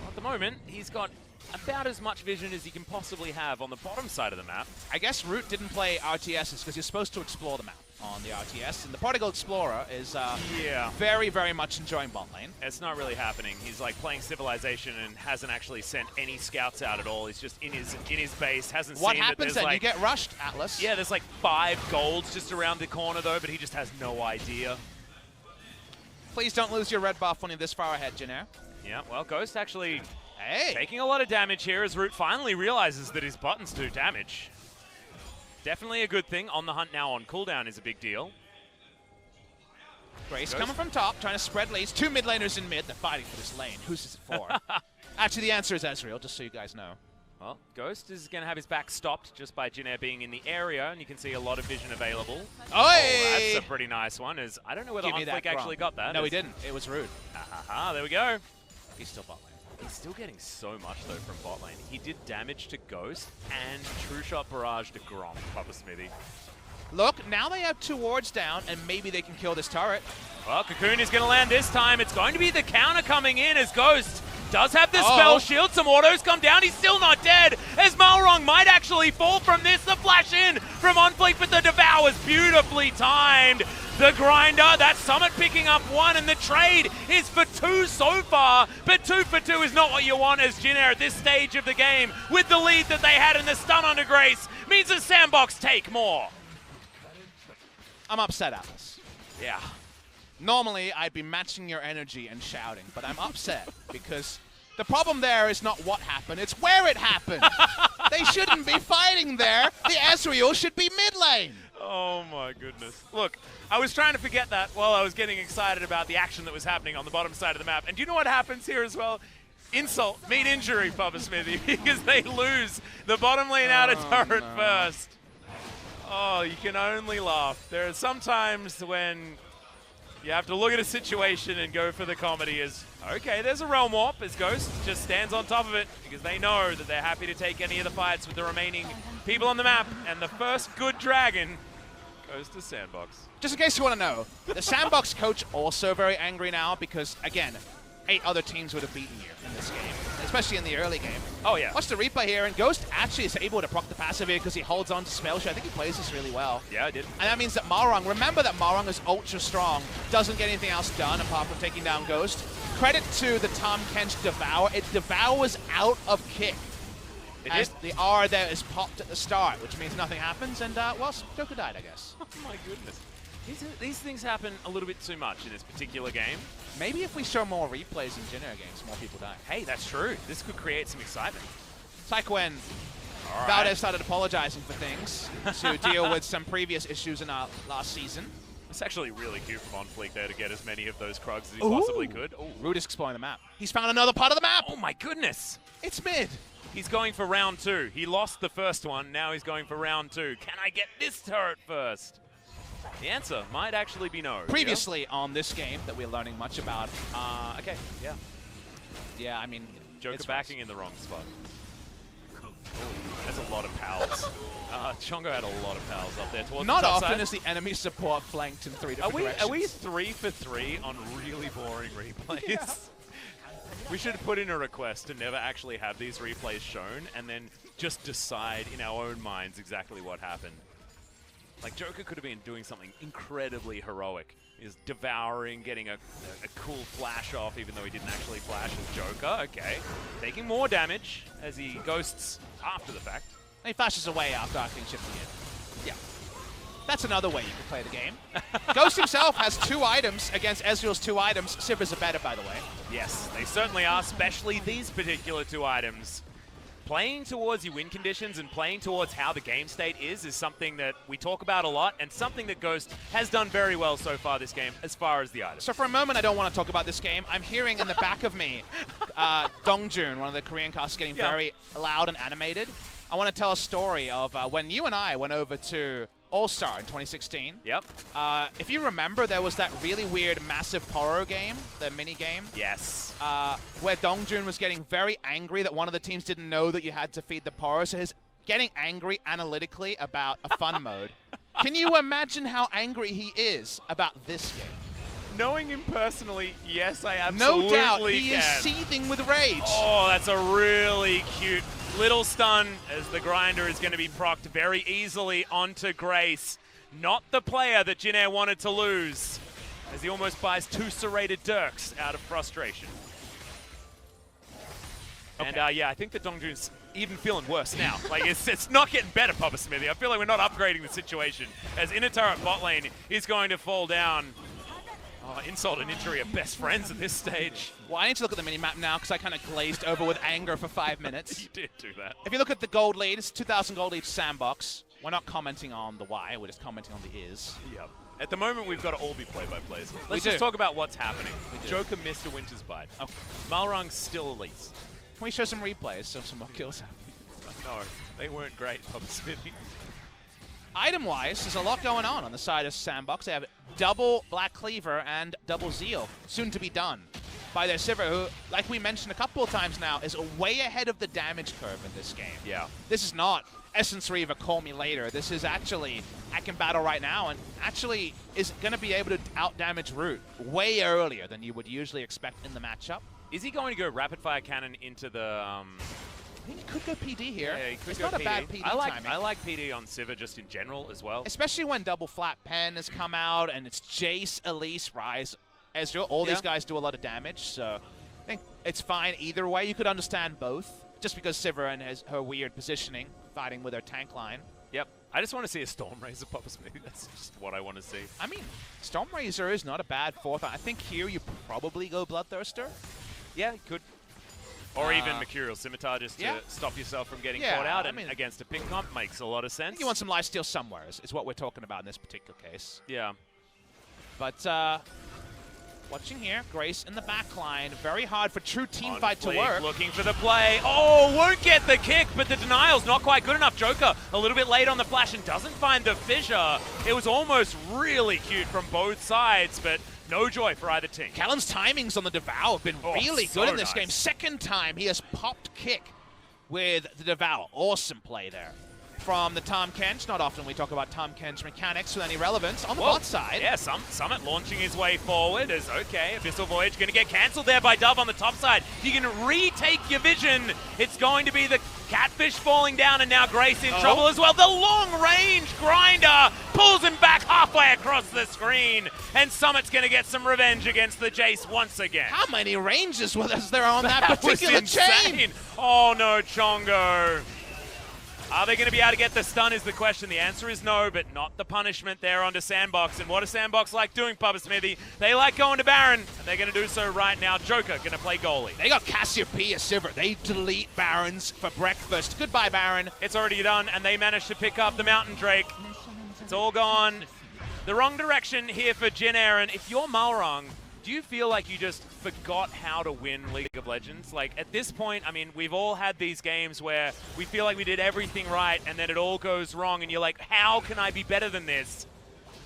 Well, at the moment, he's got about as much vision as he can possibly have on the bottom side of the map. I guess Root didn't play RTSs because you're supposed to explore the map on the RTS, and the Prodigal Explorer is very, very much enjoying bot lane. It's not really happening. He's like playing Civilization and hasn't actually sent any scouts out at all. He's just in his base, hasn't What seen happens that there's then? like, you get rushed, Atlas. Yeah, there's like 5 golds just around the corner though, but he just has no idea. Please don't lose your red buff when you're this far ahead, Jin Air. Yeah, well, Ghost actually taking a lot of damage here as Root finally realizes that his buttons do damage. Definitely a good thing. On the hunt now on cooldown is a big deal. Grace coming from top, trying to spread leads. 2 mid laners in mid. They're fighting for this lane. Who's this for? Actually, the answer is Ezreal, just so you guys know. Well, Ghost is going to have his back stopped just by Jin Air being in the area, and you can see a lot of vision available. Oh, that's a pretty nice one. I don't know whether FLICKR actually got that. No, he didn't. It was rude. There we go. He's still bot lane. He's still getting so much, though, from bot lane. He did damage to Ghost and True Shot Barrage to Grom, Papa Smithy. Look, now they have 2 wards down, and maybe they can kill this turret. Well, Cocoon is going to land this time. It's going to be the counter coming in as Ghost does have the spell shield. Some autos come down. He's still not dead. As Malrong might actually fall from this. The flash in from OnFleek, but the Devour is beautifully timed. The Grinder, that Summit picking up 1, and the trade is for 2 so far. But 2 for 2 is not what you want as Jin Air at this stage of the game. With the lead that they had in the stun under Grace, means the SANDBOX take more. I'm upset, Atlas. Yeah. Normally, I'd be matching your energy and shouting, but I'm upset because the problem there is not what happened, it's where it happened. They shouldn't be fighting there. The Ezreal should be mid lane. Oh my goodness. Look, I was trying to forget that while I was getting excited about the action that was happening on the bottom side of the map. And do you know what happens here as well? Insult, mean injury, Papa Smithy, because they lose the bottom lane out of turret first. Oh, you can only laugh. There are some times when you have to look at a situation and go for the comedy as, okay, there's a Realm Warp as Ghost just stands on top of it because they know that they're happy to take any of the fights with the remaining people on the map. And the first good dragon goes to SANDBOX. Just in case you want to know, the SANDBOX coach also very angry now because, again, 8 other teams would have beaten you in this game, especially in the early game. Oh, yeah. Watch the replay here, and Ghost actually is able to proc the passive here because he holds on to Spell Shot. I think he plays this really well. Yeah, I did. And that means that Malrong, remember that Malrong is ultra strong, doesn't get anything else done apart from taking down Ghost. Credit to the Tahm Kench Devour. It devours out of kick. As the R there is popped at the start, which means nothing happens, and, well, Joker died, I guess. Oh, my goodness. These things happen a little bit too much in this particular game. Maybe if we show more replays in Jin Air games, more people die. Hey, that's true. This could create some excitement. It's like when Valdez started apologizing for things to deal with some previous issues in our last season. It's actually really cute from OnFleek there to get as many of those Krugs as he possibly could. Ooh. Rude is exploring the map. He's found another part of the map. Oh, my goodness. It's mid. He's going for round 2. He lost the first one. Now he's going for round 2. Can I get this turret first? The answer might actually be no. Previously on this game that we're learning much about. Okay, yeah. Yeah, I mean, Joker backing in the wrong spot. There's a lot of pals. Chongo had a lot of pals up there towards Not the top often side. is the enemy support flanked in 3 different directions. Are we 3 for 3 on really boring replays? Yeah. We should put in a request to never actually have these replays shown and then just decide in our own minds exactly what happened. Like, Joker could have been doing something incredibly heroic. He's devouring, getting a cool flash off, even though he didn't actually flash as Joker. Okay. Taking more damage as he ghosts after the fact. And he flashes away after Arcane shifting in. Yeah. That's another way you can play the game. Ghost himself has 2 items against Ezreal's 2 items. Sivers are better, by the way. Yes, they certainly are, especially these particular 2 items. Playing towards your win conditions and playing towards how the game state is something that we talk about a lot and something that Ghost has done very well so far this game as far as the items. So for a moment, I don't want to talk about this game. I'm hearing in the back of me Dongjun, one of the Korean casts, getting very loud and animated. I want to tell a story of when you and I went over to All-Star in 2016. Yep. If you remember, there was that really weird massive Poro game, the mini game. Yes. Where Dongjun was getting very angry that one of the teams didn't know that you had to feed the Poro, so he's getting angry analytically about a fun mode. Can you imagine how angry he is about this game? Knowing him personally, yes, I absolutely can. No doubt, he can. is seething with rage. Oh, that's a really cute little stun as the Grinder is going to be procced very easily onto Grace. Not the player that Jin Air wanted to lose, as he almost buys 2 serrated Dirks out of frustration. Okay. And yeah, I think that Dongjun's even feeling worse now. Like, it's not getting better, Papa Smithy. I feel like we're not upgrading the situation. As in a turret bot lane is going to fall down. Oh, insult and injury are best friends at this stage. Well, I need to look at the minimap now because I kind of glazed over with anger for 5 minutes. You did do that. If you look at the gold lead, it's 2,000 gold lead SANDBOX. We're not commenting on the why, we're just commenting on the is. Yep. At the moment, we've got to all be play-by-plays. Let's just talk about what's happening. Joker missed a Winter's Bite. Okay. Malrong's still elite. Can we show some replays so some more kills happen? No, they weren't great, Papa Smithy. Item-wise, there's a lot going on the side of SANDBOX. They have double Black Cleaver and double Zeal, soon to be done by their Sivir, who, like we mentioned a couple of times now, is way ahead of the damage curve in this game. Yeah. This is not Essence Reaver, call me later. This is actually, I can battle right now, and actually is going to be able to out-damage Root way earlier than you would usually expect in the matchup. Is he going to go Rapid-Fire Cannon into the... I think he could go PD here. Yeah, he could it's go not PD. a bad PD I timing. like PD on Sivir just in general as well. Especially when double flat pen has come out and it's Jace, Elise, Ryze, Ezreal. All these guys do a lot of damage, so I think it's fine either way. You could understand both, just because Sivir and her weird positioning, fighting with her tank line. Yep. I just want to see a Stormrazor Papa Smithy. That's just what I want to see. I mean, Stormrazor is not a bad fourth. I think here you probably go Bloodthirster. Yeah, you could. Or even Mercurial Scimitar just to stop yourself from getting caught out. And against a pick comp makes a lot of sense. You want some lifesteal somewhere is what we're talking about in this particular case. Yeah. But watching here, Grace in the back line. Very hard for true team fight to work. Looking for the play. Oh, won't get the kick, but the denial's not quite good enough. Joker a little bit late on the flash and doesn't find the fissure. It was almost really cute from both sides, but no joy for either team. Callan's timings on the Devour have been really good in this game. Nice. Second time he has popped kick with the Devour. Awesome play there. From the Tahm Kench. Not often we talk about Tahm Kench mechanics with any relevance. On the bot side. Yeah, Summit launching his way forward is okay. Abyssal Voyage going to get cancelled there by Dove on the top side. You can retake your vision. It's going to be the Catfish falling down, and now Grace in trouble as well. The long-range grinder pulls him back halfway across the screen, and Summit's going to get some revenge against the Jace once again. How many ranges was there on that particular chain? Oh no, Chongo. Are they going to be able to get the stun is the question. The answer is no, but not the punishment there onto SANDBOX. And what does SANDBOX like doing, Papa Smithy? They like going to Baron, and they're going to do so right now. Joker going to play goalie. They got Cassiopeia Sivir. They delete Barons for breakfast. Goodbye, Baron. It's already done, and they managed to pick up the Mountain Drake. It's all gone the wrong direction here for Jin Aaron. If you're Malrung, do you feel like you just forgot how to win League of Legends? Like, at this point, I mean, we've all had these games where we feel like we did everything right, and then it all goes wrong, and you're like, how can I be better than this?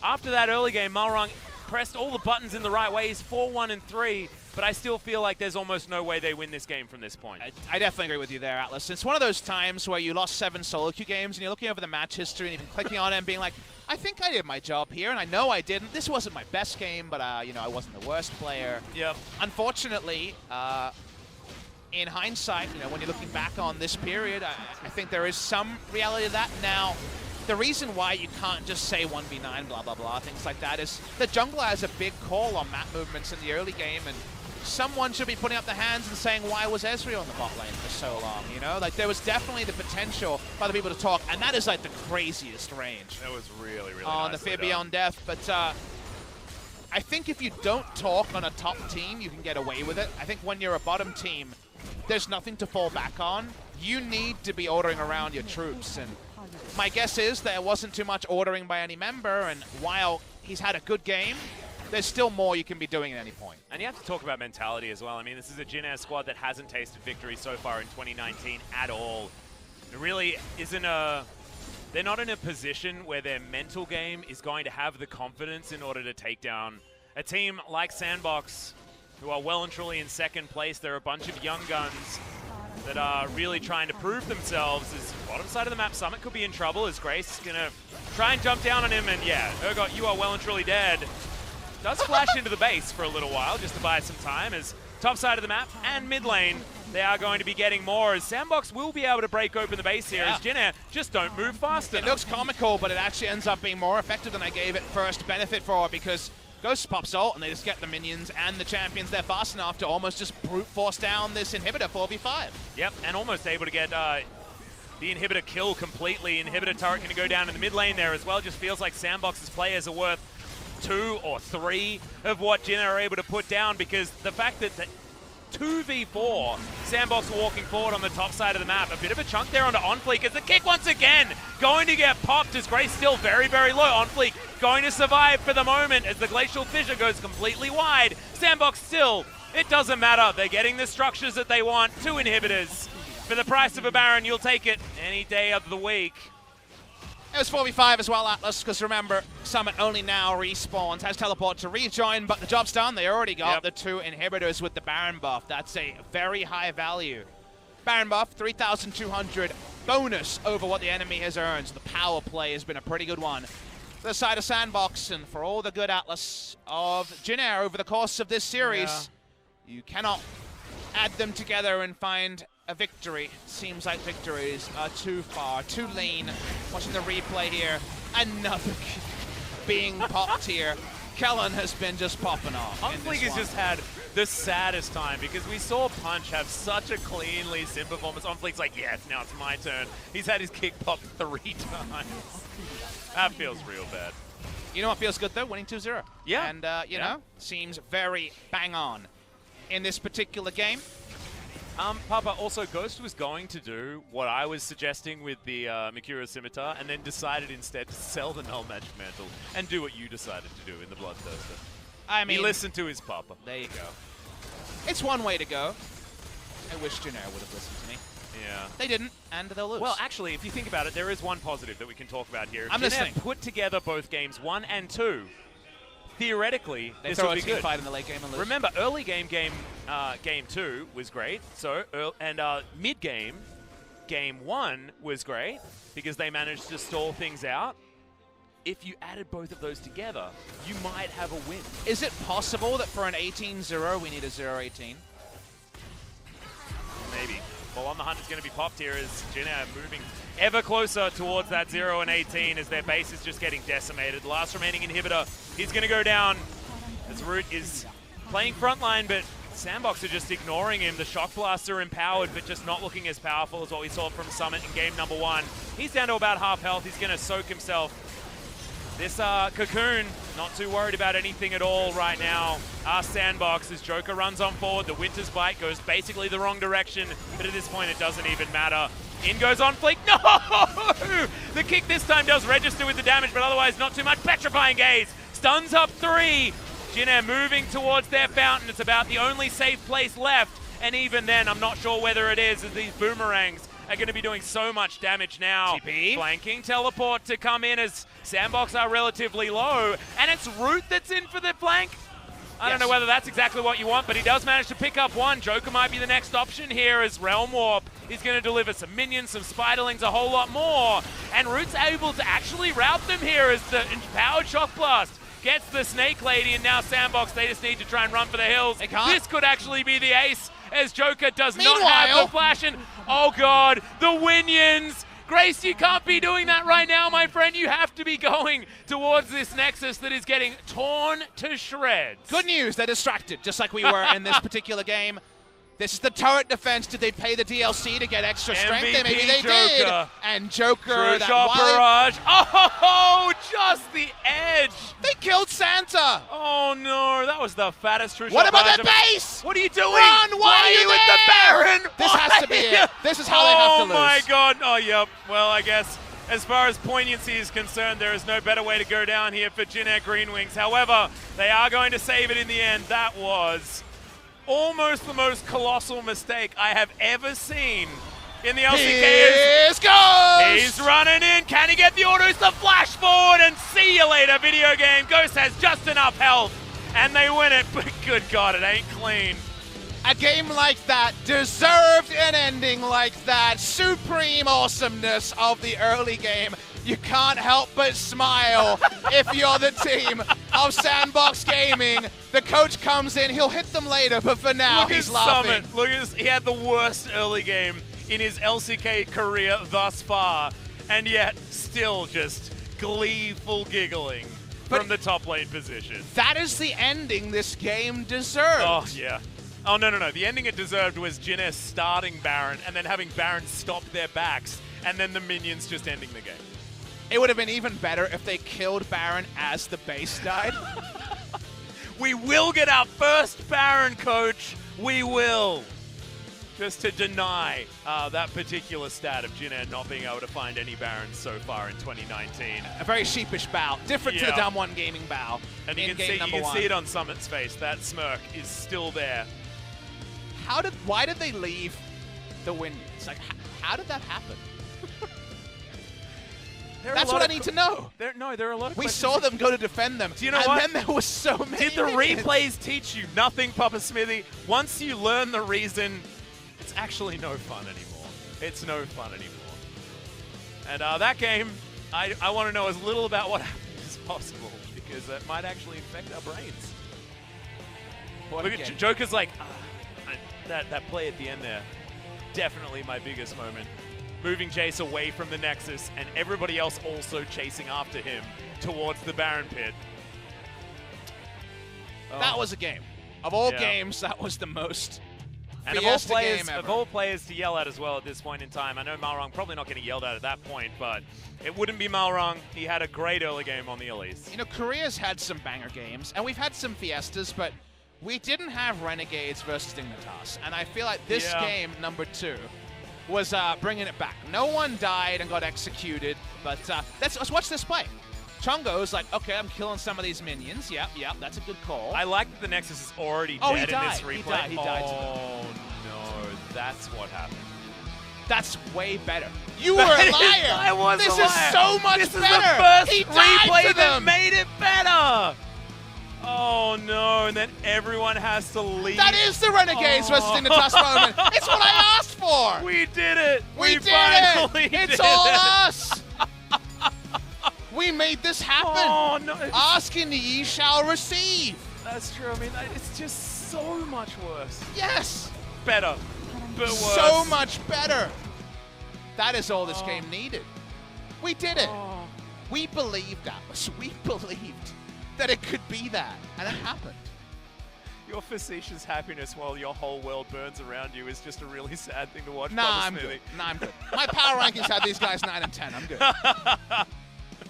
After that early game, Malrung pressed all the buttons in the right ways, 4-1-3, but I still feel like there's almost no way they win this game from this point. I definitely agree with you there, Atlas. It's one of those times where you lost 7 solo queue games, and you're looking over the match history, and you've been clicking on it and being like, I think I did my job here, and I know I didn't. This wasn't my best game, but, you know, I wasn't the worst player. Yep. Unfortunately, in hindsight, you know, when you're looking back on this period, I think there is some reality to that. Now, the reason why you can't just say 1v9, blah, blah, blah, things like that is the jungler has a big call on map movements in the early game, and someone should be putting up the hands and saying, why was Ezreal in the bot lane for so long, you know? Like, there was definitely the potential for other people to talk, and that is, like, the craziest range. That was really, really on nicely the done. Fibion death, but I think if you don't talk on a top team, you can get away with it. I think when you're a bottom team, there's nothing to fall back on. You need to be ordering around your troops, and my guess is there wasn't too much ordering by any member, and while he's had a good game, there's still more you can be doing at any point. And you have to talk about mentality as well. I mean, this is a Jin Air squad that hasn't tasted victory so far in 2019 at all. It really isn't a... They're not in a position where their mental game is going to have the confidence in order to take down a team like SANDBOX, who are well and truly in second place. They're a bunch of young guns that are really trying to prove themselves. As bottom side of the map, Summit could be in trouble as Grace is going to try and jump down on him. And yeah, Urgot, you are well and truly dead. Does flash into the base for a little while just to buy some time as top side of the map and mid lane, they are going to be getting more as SANDBOX will be able to break open the base here as Jin Air just don't move fast enough. It looks comical, but it actually ends up being more effective than I gave it first benefit for, because Ghost pops ult and they just get the minions and the champions there fast enough to almost just brute force down this inhibitor 4v5. Yep, and almost able to get the inhibitor kill completely. Inhibitor turret going to go down in the mid lane there as well. Just feels like SANDBOX's players are worth 2 or 3 of what Jin are able to put down, because the fact that 2v4, SANDBOX walking forward on the top side of the map. A bit of a chunk there onto OnFleek as the kick once again going to get popped as Grace still very, very low. OnFleek going to survive for the moment as the Glacial Fissure goes completely wide. SANDBOX still, it doesn't matter. They're getting the structures that they want. 2 inhibitors. For the price of a Baron, you'll take it any day of the week. It was 4v5 as well, Atlas, because remember, Summit only now respawns, has teleport to rejoin, but the job's done. They already got the 2 inhibitors with the Baron buff. That's a very high value. Baron buff, 3,200 bonus over what the enemy has earned. So the power play has been a pretty good one. The side of SANDBOX, and for all the good, Atlas, of Jin Air over the course of this series, you cannot add them together and find a victory. Seems like victories are too far, too lean. Watching the replay here, another being popped here. Kellen has been just popping off. FLICKR has just had the saddest time because we saw Punch have such a cleanly sim performance. FLICKR's like, yes, now it's my turn. He's had his kick popped 3 times. That feels real bad. You know what feels good though? Winning 2-0. Yeah. And, you know, seems very bang on in this particular game. Papa, also Ghost was going to do what I was suggesting with the Mikura Scimitar and then decided instead to sell the Null Magic Mantle and do what you decided to do in the Bloodthirster. I mean, he listened to his Papa. There you go. It's one way to go. I wish Jin Air would have listened to me. Yeah. They didn't, and they'll lose. Well, actually, if you think about it, there is one positive that we can talk about here. I'm listening. Put together both games 1 and 2. Theoretically, they this throw will be a team good. fight in the late game and lose. Remember, early game 2 was great. So mid game 1 was great because they managed to stall things out. If you added both of those together, you might have a win. Is it possible that for an 18-0 we need a 0-18? Maybe. Well, on the hunt is going to be popped here as Jin Air moving ever closer towards that 0 and 18 as their base is just getting decimated. Last remaining inhibitor, he's going to go down as Root is playing frontline, but SANDBOX are just ignoring him. The Shock Blasts are empowered, but just not looking as powerful as what we saw from Summit in game number 1. He's down to about half health. He's going to soak himself. This Cocoon, not too worried about anything at all right now. SANDBOX as Joker runs on forward. The Winter's Bite goes basically the wrong direction, but at this point it doesn't even matter. In goes on Flick. No! The kick this time does register with the damage, but otherwise not too much. Petrifying Gaze. Stuns up 3. Jin Air moving towards their fountain. It's about the only safe place left. And even then, I'm not sure whether it is, as these boomerangs are going to be doing so much damage now. TP. Flanking teleport to come in as SANDBOX are relatively low. And it's Root that's in for the flank. I don't know whether that's exactly what you want, but he does manage to pick up one. Joker might be the next option here as Realm Warp is going to deliver some minions, some Spiderlings, a whole lot more. And Root's able to actually route them here as the empowered Shock Blast gets the Snake Lady, and now SANDBOX, they just need to try and run for the hills. They can't. This could actually be the ace as Joker does not have the flash. And oh god, the Winions! Grace, you can't be doing that right now, my friend. You have to be going towards this Nexus that is getting torn to shreds. Good news, they're distracted, just like we were in this particular game. This is the turret defense. Did they pay the DLC to get extra strength? MVP Maybe they Joker. did. And Joker, True that shot barrage. Oh, just the edge. They killed Santa. Oh no, that was the fattest true What shot about barrage the I've- base? What are you doing? Run, why are you with the there? Baron? This Why? has to be it. This is how they have to lose. Oh my god. Oh, yep. Well, I guess as far as poignancy is concerned, there is no better way to go down here for Jin Air GreenWings. However, they are going to save it in the end. That was almost the most colossal mistake I have ever seen in the LCK. Here goes! He's running in. Can he get the autos? The flash forward, and see you later, video game. Ghost has just enough health, and they win it. But good God, it ain't clean. A game like that deserved an ending like that. Supreme awesomeness of the early game. You can't help but smile if you're the team of SANDBOX Gaming. The coach comes in, he'll hit them later, but for now, Look he's at laughing. Summit. Look at this. He had the worst early game in his LCK career thus far, and yet still just gleeful giggling from the top lane position. That is the ending this game deserved. Oh, yeah. Oh, no. The ending it deserved was Jin Air starting Baron and then having Baron stop their backs, and then the minions just ending the game. It would have been even better if they killed Baron as the base died. We will get our first Baron, coach. We will. Just to deny that particular stat of Jin Air not being able to find any Barons so far in 2019. A very sheepish bow. Different to the Dumb One Gaming bow. And you can see it on Summit's face. That smirk is still there. Why did they leave the win. It's like, how did that happen? That's what I need to know. There are a lot of We questions. saw them go to defend them. Do you know what? And then there was so many. Did the minions. replays teach you nothing, Papa Smithy? Once you learn the reason, it's actually no fun anymore. It's no fun anymore. And that game, I want to know as little about what happened as possible, because it might actually affect our brains. What Look a at game. Joker's like, that play at the end there, definitely my biggest moment. Moving Jace away from the Nexus, and everybody else also chasing after him towards the Baron pit. That was a game. Of all games, that was the most and of all players to yell at as well at this point in time. I know Malrang probably not getting yelled at that point, but it wouldn't be Malrang. He had a great early game on the Elise. You know, Korea's had some banger games, and we've had some Fiestas, but we didn't have Renegades versus Dignitas. And I feel like this game, number 2, was bringing it back. No one died and got executed, but let's watch this play. Chungo's like, okay, I'm killing some of these minions. Yep, that's a good call. I like that the Nexus is already dead in this replay. He died. Oh, no, that's what happened. That's way better. You were a liar. I was This a liar. is so much this better. This is the first he died replay to that them. made it better. Oh, no, and then everyone has to leave. That is the Renegades versus Dignitas moment. It's what I asked for. We did it. We did finally it. It's did all it. us. We made this happen. Oh, no. Asking ye shall receive. That's true. I mean, it's just so much worse. Yes. Better, but worse. So much better. That is all this game needed. We did it. We believed that. We believed that it could be that, and it happened. Your facetious happiness while your whole world burns around you is just a really sad thing to watch. Nah, I'm good. My power rankings had these guys 9 and 10. I'm good.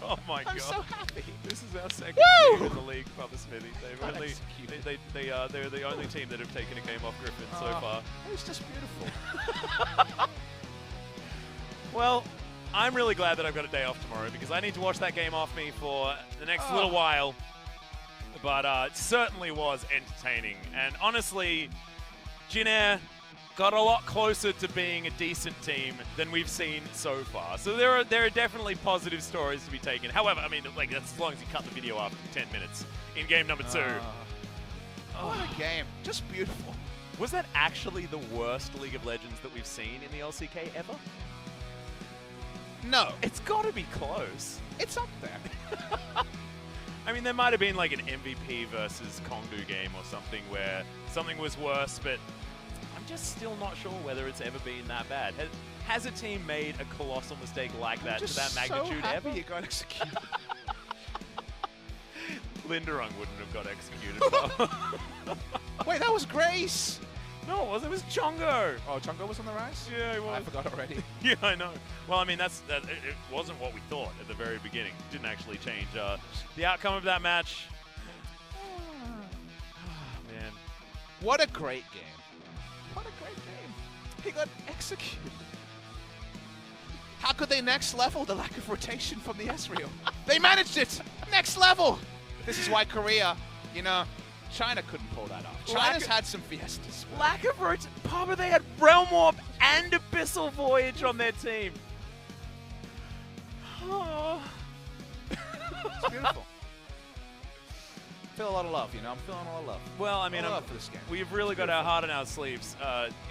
Oh my god! I'm so happy. This is our second Woo! team in the league, Papa Smithy. They're the only team that have taken a game off Griffin so far. It was just beautiful. Well, I'm really glad that I've got a day off tomorrow because I need to watch that game off me for the next little while. But it certainly was entertaining. And honestly, Jin Air got a lot closer to being a decent team than we've seen so far. So there are definitely positive stories to be taken. However, I mean, like that's as long as you cut the video after 10 minutes in game number 2. What a game. Just beautiful. Was that actually the worst League of Legends that we've seen in the LCK ever? No. It's got to be close. It's up there. I mean, there might have been like an MVP versus Kongdu game or something where something was worse, but I'm just still not sure whether it's ever been that bad. Has a team made a colossal mistake like that to that magnitude so ever? You got executed. Linderung wouldn't have got executed. Wait, that was Grace. No, it wasn't. It was Chongo. Oh, Chungo was on the rise? Yeah, he was. I forgot already. Yeah, I know. Well, I mean, it wasn't what we thought at the very beginning. It didn't actually change the outcome of that match. Man. What a great game. What a great game. He got executed. How could they next level the lack of rotation from the Ezreal? They managed it! Next level! This is why Korea, you know, China couldn't pull that off. China's had some fiestas. Lack of rotation. Papa, they had Realm Warp and Abyssal Voyage on their team. Oh. It's beautiful. Feel a lot of love, you know? I'm feeling a lot of love. Well, I mean, love for this game. We've really got our heart on our sleeves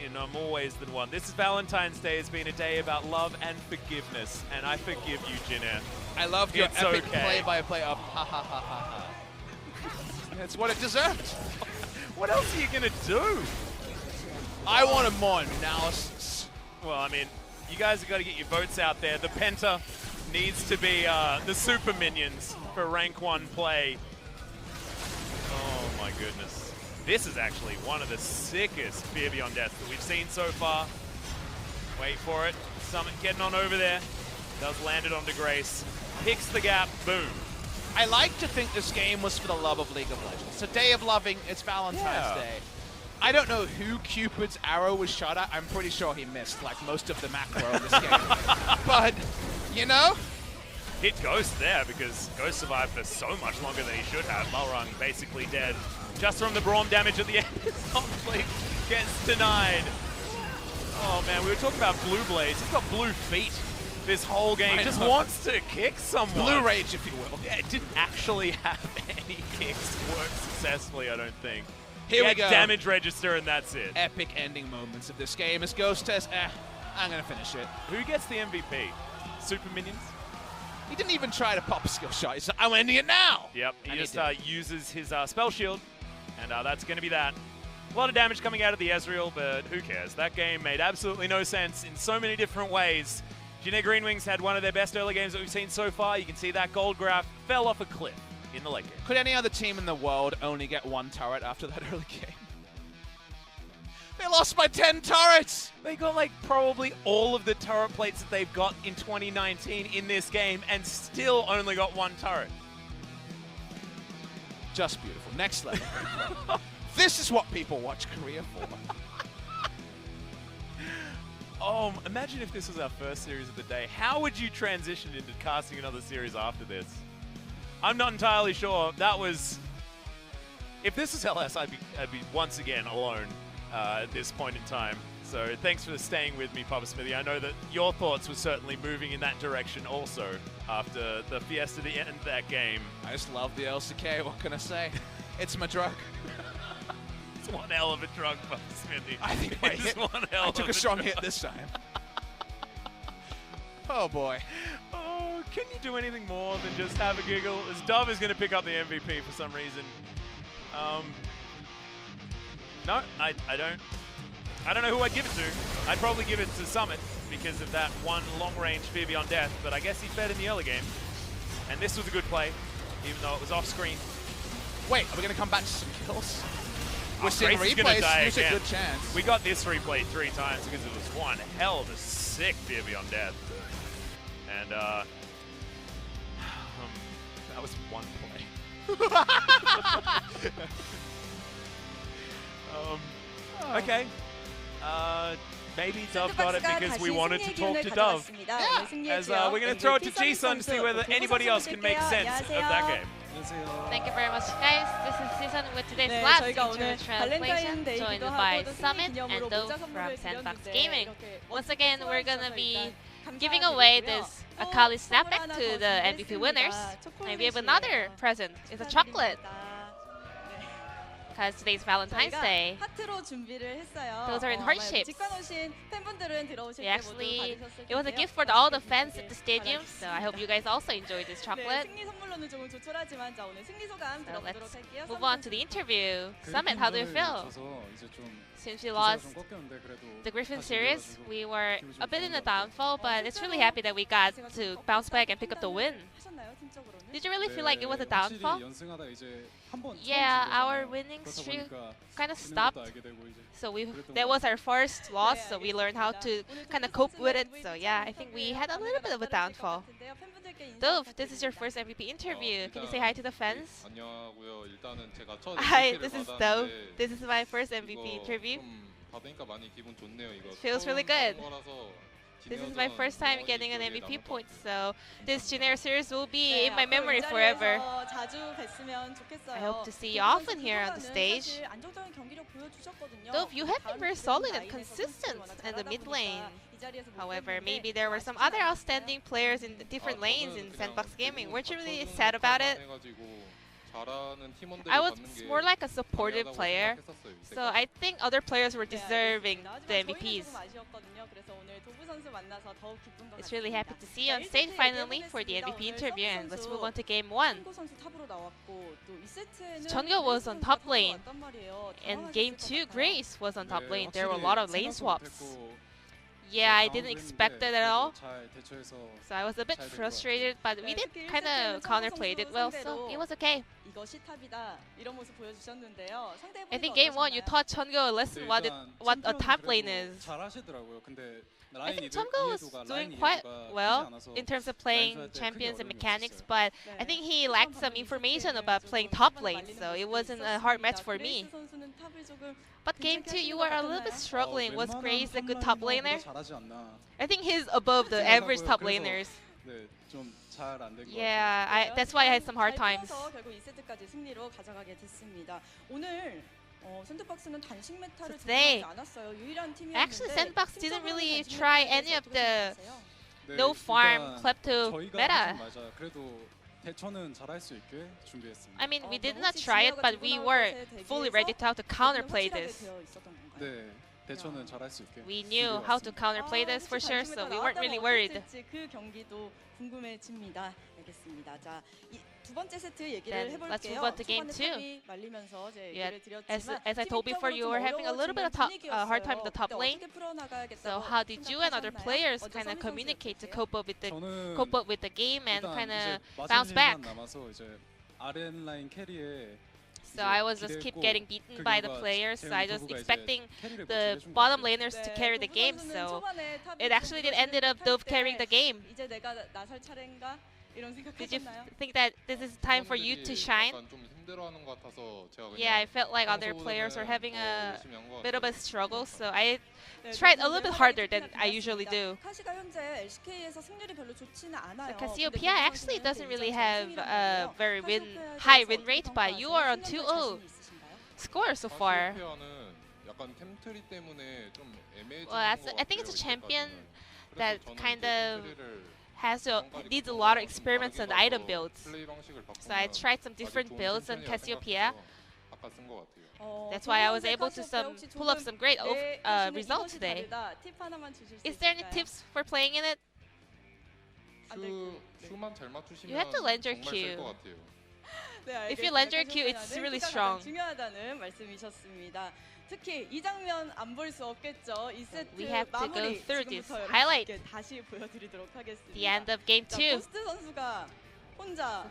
in more ways than one. This is Valentine's Day. Has been a day about love and forgiveness, and I forgive you, Jin Air. I love your It's epic okay. play-by-play of ha ha ha ha ha. That's what it deserved. What else are you going to do? I wanted more analysis. Well, I mean, you guys have got to get your votes out there. The Penta needs to be the super minions for rank 1 play. Oh my goodness. This is actually one of the sickest Fear Beyond Death that we've seen so far. Wait for it. Summit getting on over there. Does land it onto Grace. Picks the gap. Boom. I like to think this game was for the love of League of Legends. It's a day of loving. It's Valentine's Day. I don't know who Cupid's arrow was shot at. I'm pretty sure he missed, like most of the macro in this game. But, you know? Hit Ghost there because Ghost survived for so much longer than he should have. Malrang basically dead. Just from the Braum damage at the end. Conflict gets denied. Oh man, we were talking about Blue Blades. He's got blue feet this whole game. Just wants to kick someone. Blue Rage, if you will. Yeah, it didn't actually have any kicks work successfully, I don't think. Here we had go. Damage register and that's it. Epic ending moments of this game as Ghost says, I'm going to finish it. Who gets the MVP? Super Minions? He didn't even try to pop a skill shot. He's like, I'm ending it now. Yep, he And just did. uses his spell shield, and that's going to be that. A lot of damage coming out of the Ezreal, but who cares? That game made absolutely no sense in so many different ways. GreenWings had one of their best early games that we've seen so far. You can see that gold graph fell off a cliff in the late game. Could any other team in the world only get one turret after that early game? They lost by 10 turrets! They got like probably all of the turret plates that they've got in 2019 in this game and still only got one turret. Just beautiful. Next level. This is what people watch Korea for. Imagine if this was our first series of the day. How would you transition into casting another series after this? I'm not entirely sure. That was... If this was LS, I'd be once again alone at this point in time. So thanks for staying with me, Papa Smithy. I know that your thoughts were certainly moving in that direction also after the Fiesta, the end of that game. I just love the LCK. What can I say? It's my drug. It's one hell of a drug, Papa Smithy. I think I took a strong hit this time. Oh boy. Oh, can you do anything more than just have a giggle? As Dove is going to pick up the MVP for some reason. No, I don't know who I'd give it to. I'd probably give it to Summit because of that one long-range Fear Beyond Death, but I guess he fed in the early game. And this was a good play, even though it was off-screen. Wait, are we going to come back to some kills? We're Grace seeing is gonna die replays. There's a again. good chance. We got this replay 3 times because it was one hell of a sick Fear Beyond Death. And that was one play. Okay. Maybe Dove got it because we wanted to talk to Dove. As we're going to throw it to Jisun to see whether anybody else can make sense of that game. Thank you very much, guys. This is Season with today's last feature translation, joined by Summit and Dove from SANDBOX Gaming. Once again, we're gonna be giving away this Akali Snapback to the MVP winners. And we have another present. It's a chocolate. Because today's Valentine's Day. Those are in heart shapes. It was a gift for all the fans at the stadium, so I hope you guys also enjoyed this chocolate. So let's move on to the interview. Summit, how do you feel? Since we lost the Griffin series, we were a bit in a downfall, but it's really happy that we got to bounce back and pick up the win. Did you really feel like it was a downfall? Yeah, our winning streak kind of stopped. So that was our first loss, so we learned how to kind of cope with it. So yeah, I think we had a little bit of a downfall. Dove, this is your first MVP interview. Can you say hi to the fans? Hi, this is Dove. This is my first MVP interview. Feels really good. This is my first time getting an MVP point, so this Junior series will be in my memory forever. I hope to see you often here on the stage. Dove, you have been very solid and consistent in the mid lane. However, maybe there were some other outstanding players in the different lanes in SANDBOX Gaming. Weren't you really sad about it? I was more like a supportive player, so I think other players were deserving the MVPs. It's really happy to see you on stage finally for the MVP interview, and let's move on to game 1. Chungyo was on top lane, and game 2, Grace was on top lane. There were a lot of lane swaps. Yeah, I didn't expect that at all. So I was a bit frustrated, but we did kind of counterplayed it well, so it was okay. I think game 1 you taught Chungyo a lesson what a top lane is. I think Chungyo was doing quite well in terms of playing champions and mechanics, but I think he lacked some information about playing top lane, so it wasn't a hard match for me. But game 2, you were a little bit struggling. Was Grace a good top laner? I think he's above the average top laners. Yeah, that's why I had some hard times. Today, actually, SANDBOX didn't really try any of the no farm klepto meta. I mean, we did not try it, but we were fully ready to how to counterplay this. We knew how to counterplay this for sure, so we weren't really worried. Then let's move on to game 2. Yeah, as I told before, you were having a little bit of hard time in the top lane. So how did you and other players kind of communicate to cope up with the game and kind of bounce back? So I was just keep getting beaten by the players. So I was expecting the bottom laners to carry the game. So it actually did ended up Dove carrying the game. Did you think that this is time for you to shine? Yeah, I felt like other players were having a bit of a struggle, so I tried a little bit harder than I usually do. Cassiopeia actually doesn't really have a very high win rate, but you are on 2-0 score so far. Well, I think it's a champion that kind of needs a lot of experiments on item builds. So I tried some different builds on Cassiopeia. That's why I was able to pull up some great results today. Is there any tips for playing in it? You have to land your Q. If you land your Q, it's really strong. We have to go through this highlight. The end of game 2.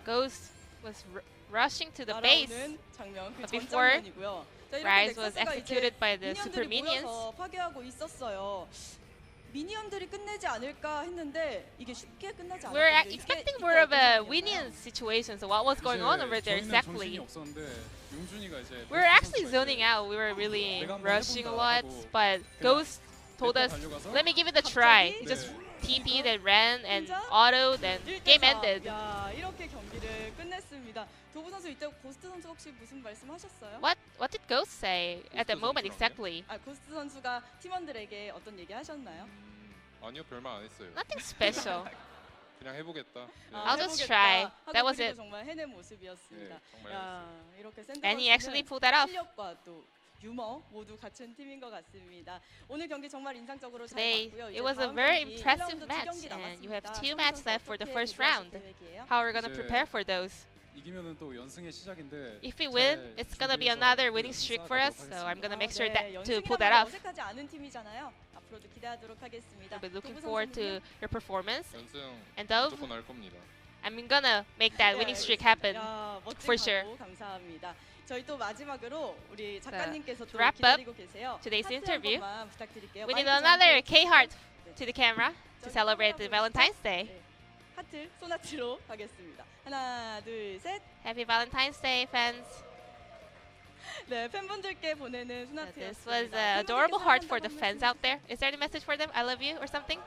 Ghost was rushing to the base, but before Rise was executed by the super minions. We're expecting more of a winning situation, so what was going on over there exactly? We were actually zoning out, we were really rushing a lot, but Ghost told us, let me give it a try. He just TP'd and ran and auto, then game ended. What did Ghost say at the moment exactly? Nothing special. I'll just try. That was it. And he actually pulled that off. Today, it was a very impressive match, and you have 2 matches left for the first round. How are we going to prepare for those? If we win, it's going to be another winning streak for us, so I'm going to make sure to pull that off. I'll be looking forward to your performance. And Dove, I'm going to make that winning streak happen for sure. To wrap up today's interview, we need another K-heart to the camera to celebrate the Valentine's Day. Happy Valentine's Day, fans. This was an adorable heart for the fans out there. Is there any message for them? I love you or something?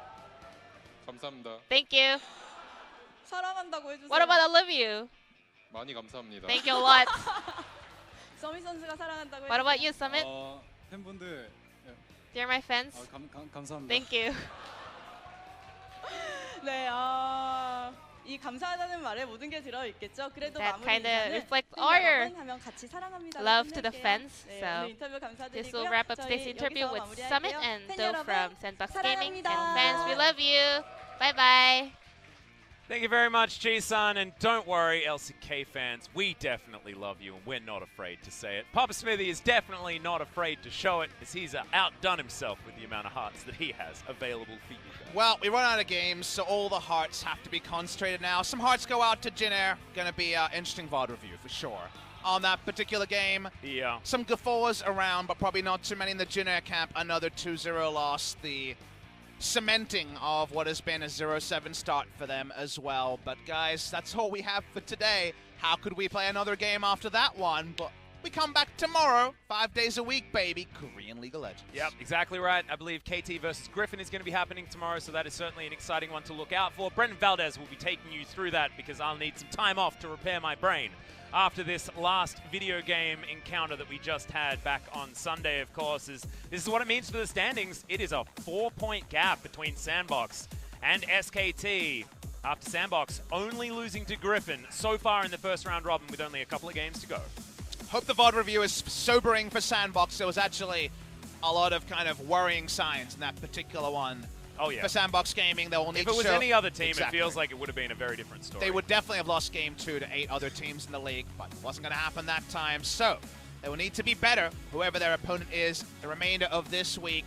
Thank you. What about I love you? Thank you a lot. What about you, Summit? Dear my fans, thank you. That kind of reflects our love to the fans. So this will wrap up today's interview with Summit and Dove from SANDBOX Gaming. And fans, we love you. Bye-bye. Thank you very much, Ji-san, and don't worry, LCK fans, we definitely love you, and we're not afraid to say it. Papa Smithy is definitely not afraid to show it, as he's outdone himself with the amount of hearts that he has available for you guys. Well, we run out of games, so all the hearts have to be concentrated now. Some hearts go out to Jinair. Gonna be an interesting VOD review, for sure. On that particular game, yeah. Some guffaws around, but probably not too many in the Jinair camp. Another 2-0 loss. The cementing of what has been a 0-7 start for them as well. But guys, that's all we have for today. How could we play another game after that one? But We come back tomorrow, 5 days a week, baby. Korean League of Legends. Yep, exactly right. I believe KT versus Griffin is going to be happening tomorrow, so that is certainly an exciting one to look out for. Brendan Valdez will be taking you through that because I'll need some time off to repair my brain after this last video game encounter that we just had back on Sunday, of course. This is what it means for the standings. It is a 4-point gap between SANDBOX and SKT. After SANDBOX only losing to Griffin so far in the first round robin with only a couple of games to go. Hope the VOD review is sobering for SANDBOX. There was actually a lot of kind of worrying signs in that particular one. Oh, yeah. For SANDBOX Gaming, they will need to show... If it was any other team, Exactly. It feels like it would have been a very different story. They would definitely have lost Game 2 to 8 other teams in the league, but it wasn't going to happen that time. So, they will need to be better, whoever their opponent is, the remainder of this week.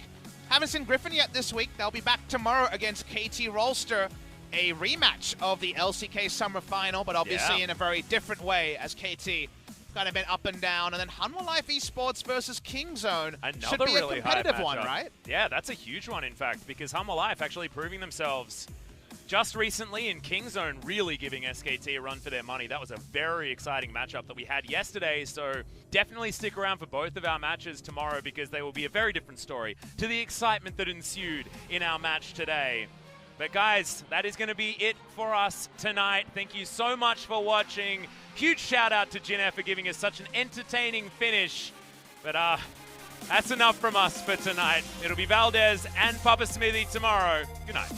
Haven't seen Griffin yet this week. They'll be back tomorrow against KT Rolster, a rematch of the LCK Summer Final, but obviously in a very different way as KT kind of been up and down. And then Hanwha Life Esports versus Kingzone should be really a competitive one, matchup. right? Yeah, that's a huge one, in fact, because Hanwha Life actually proving themselves just recently in Kingzone, really giving SKT a run for their money. That was a very exciting matchup that we had yesterday, so definitely stick around for both of our matches tomorrow because they will be a very different story to the excitement that ensued in our match today. But guys, that is going to be it for us tonight. Thank you so much for watching. Huge shout out to Jinner for giving us such an entertaining finish. But that's enough from us for tonight. It'll be Valdez and Papa Smithy tomorrow. Good night.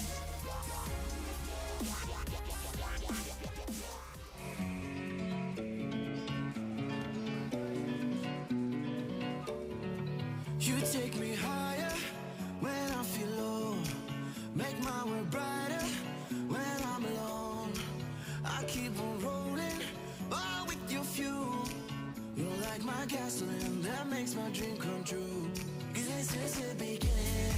You take me higher when I feel low. Make my world brighter when I'm alone. I keep on rolling, all with your fuel. You're like my gasoline that makes my dream come true. 'Cause this is the beginning.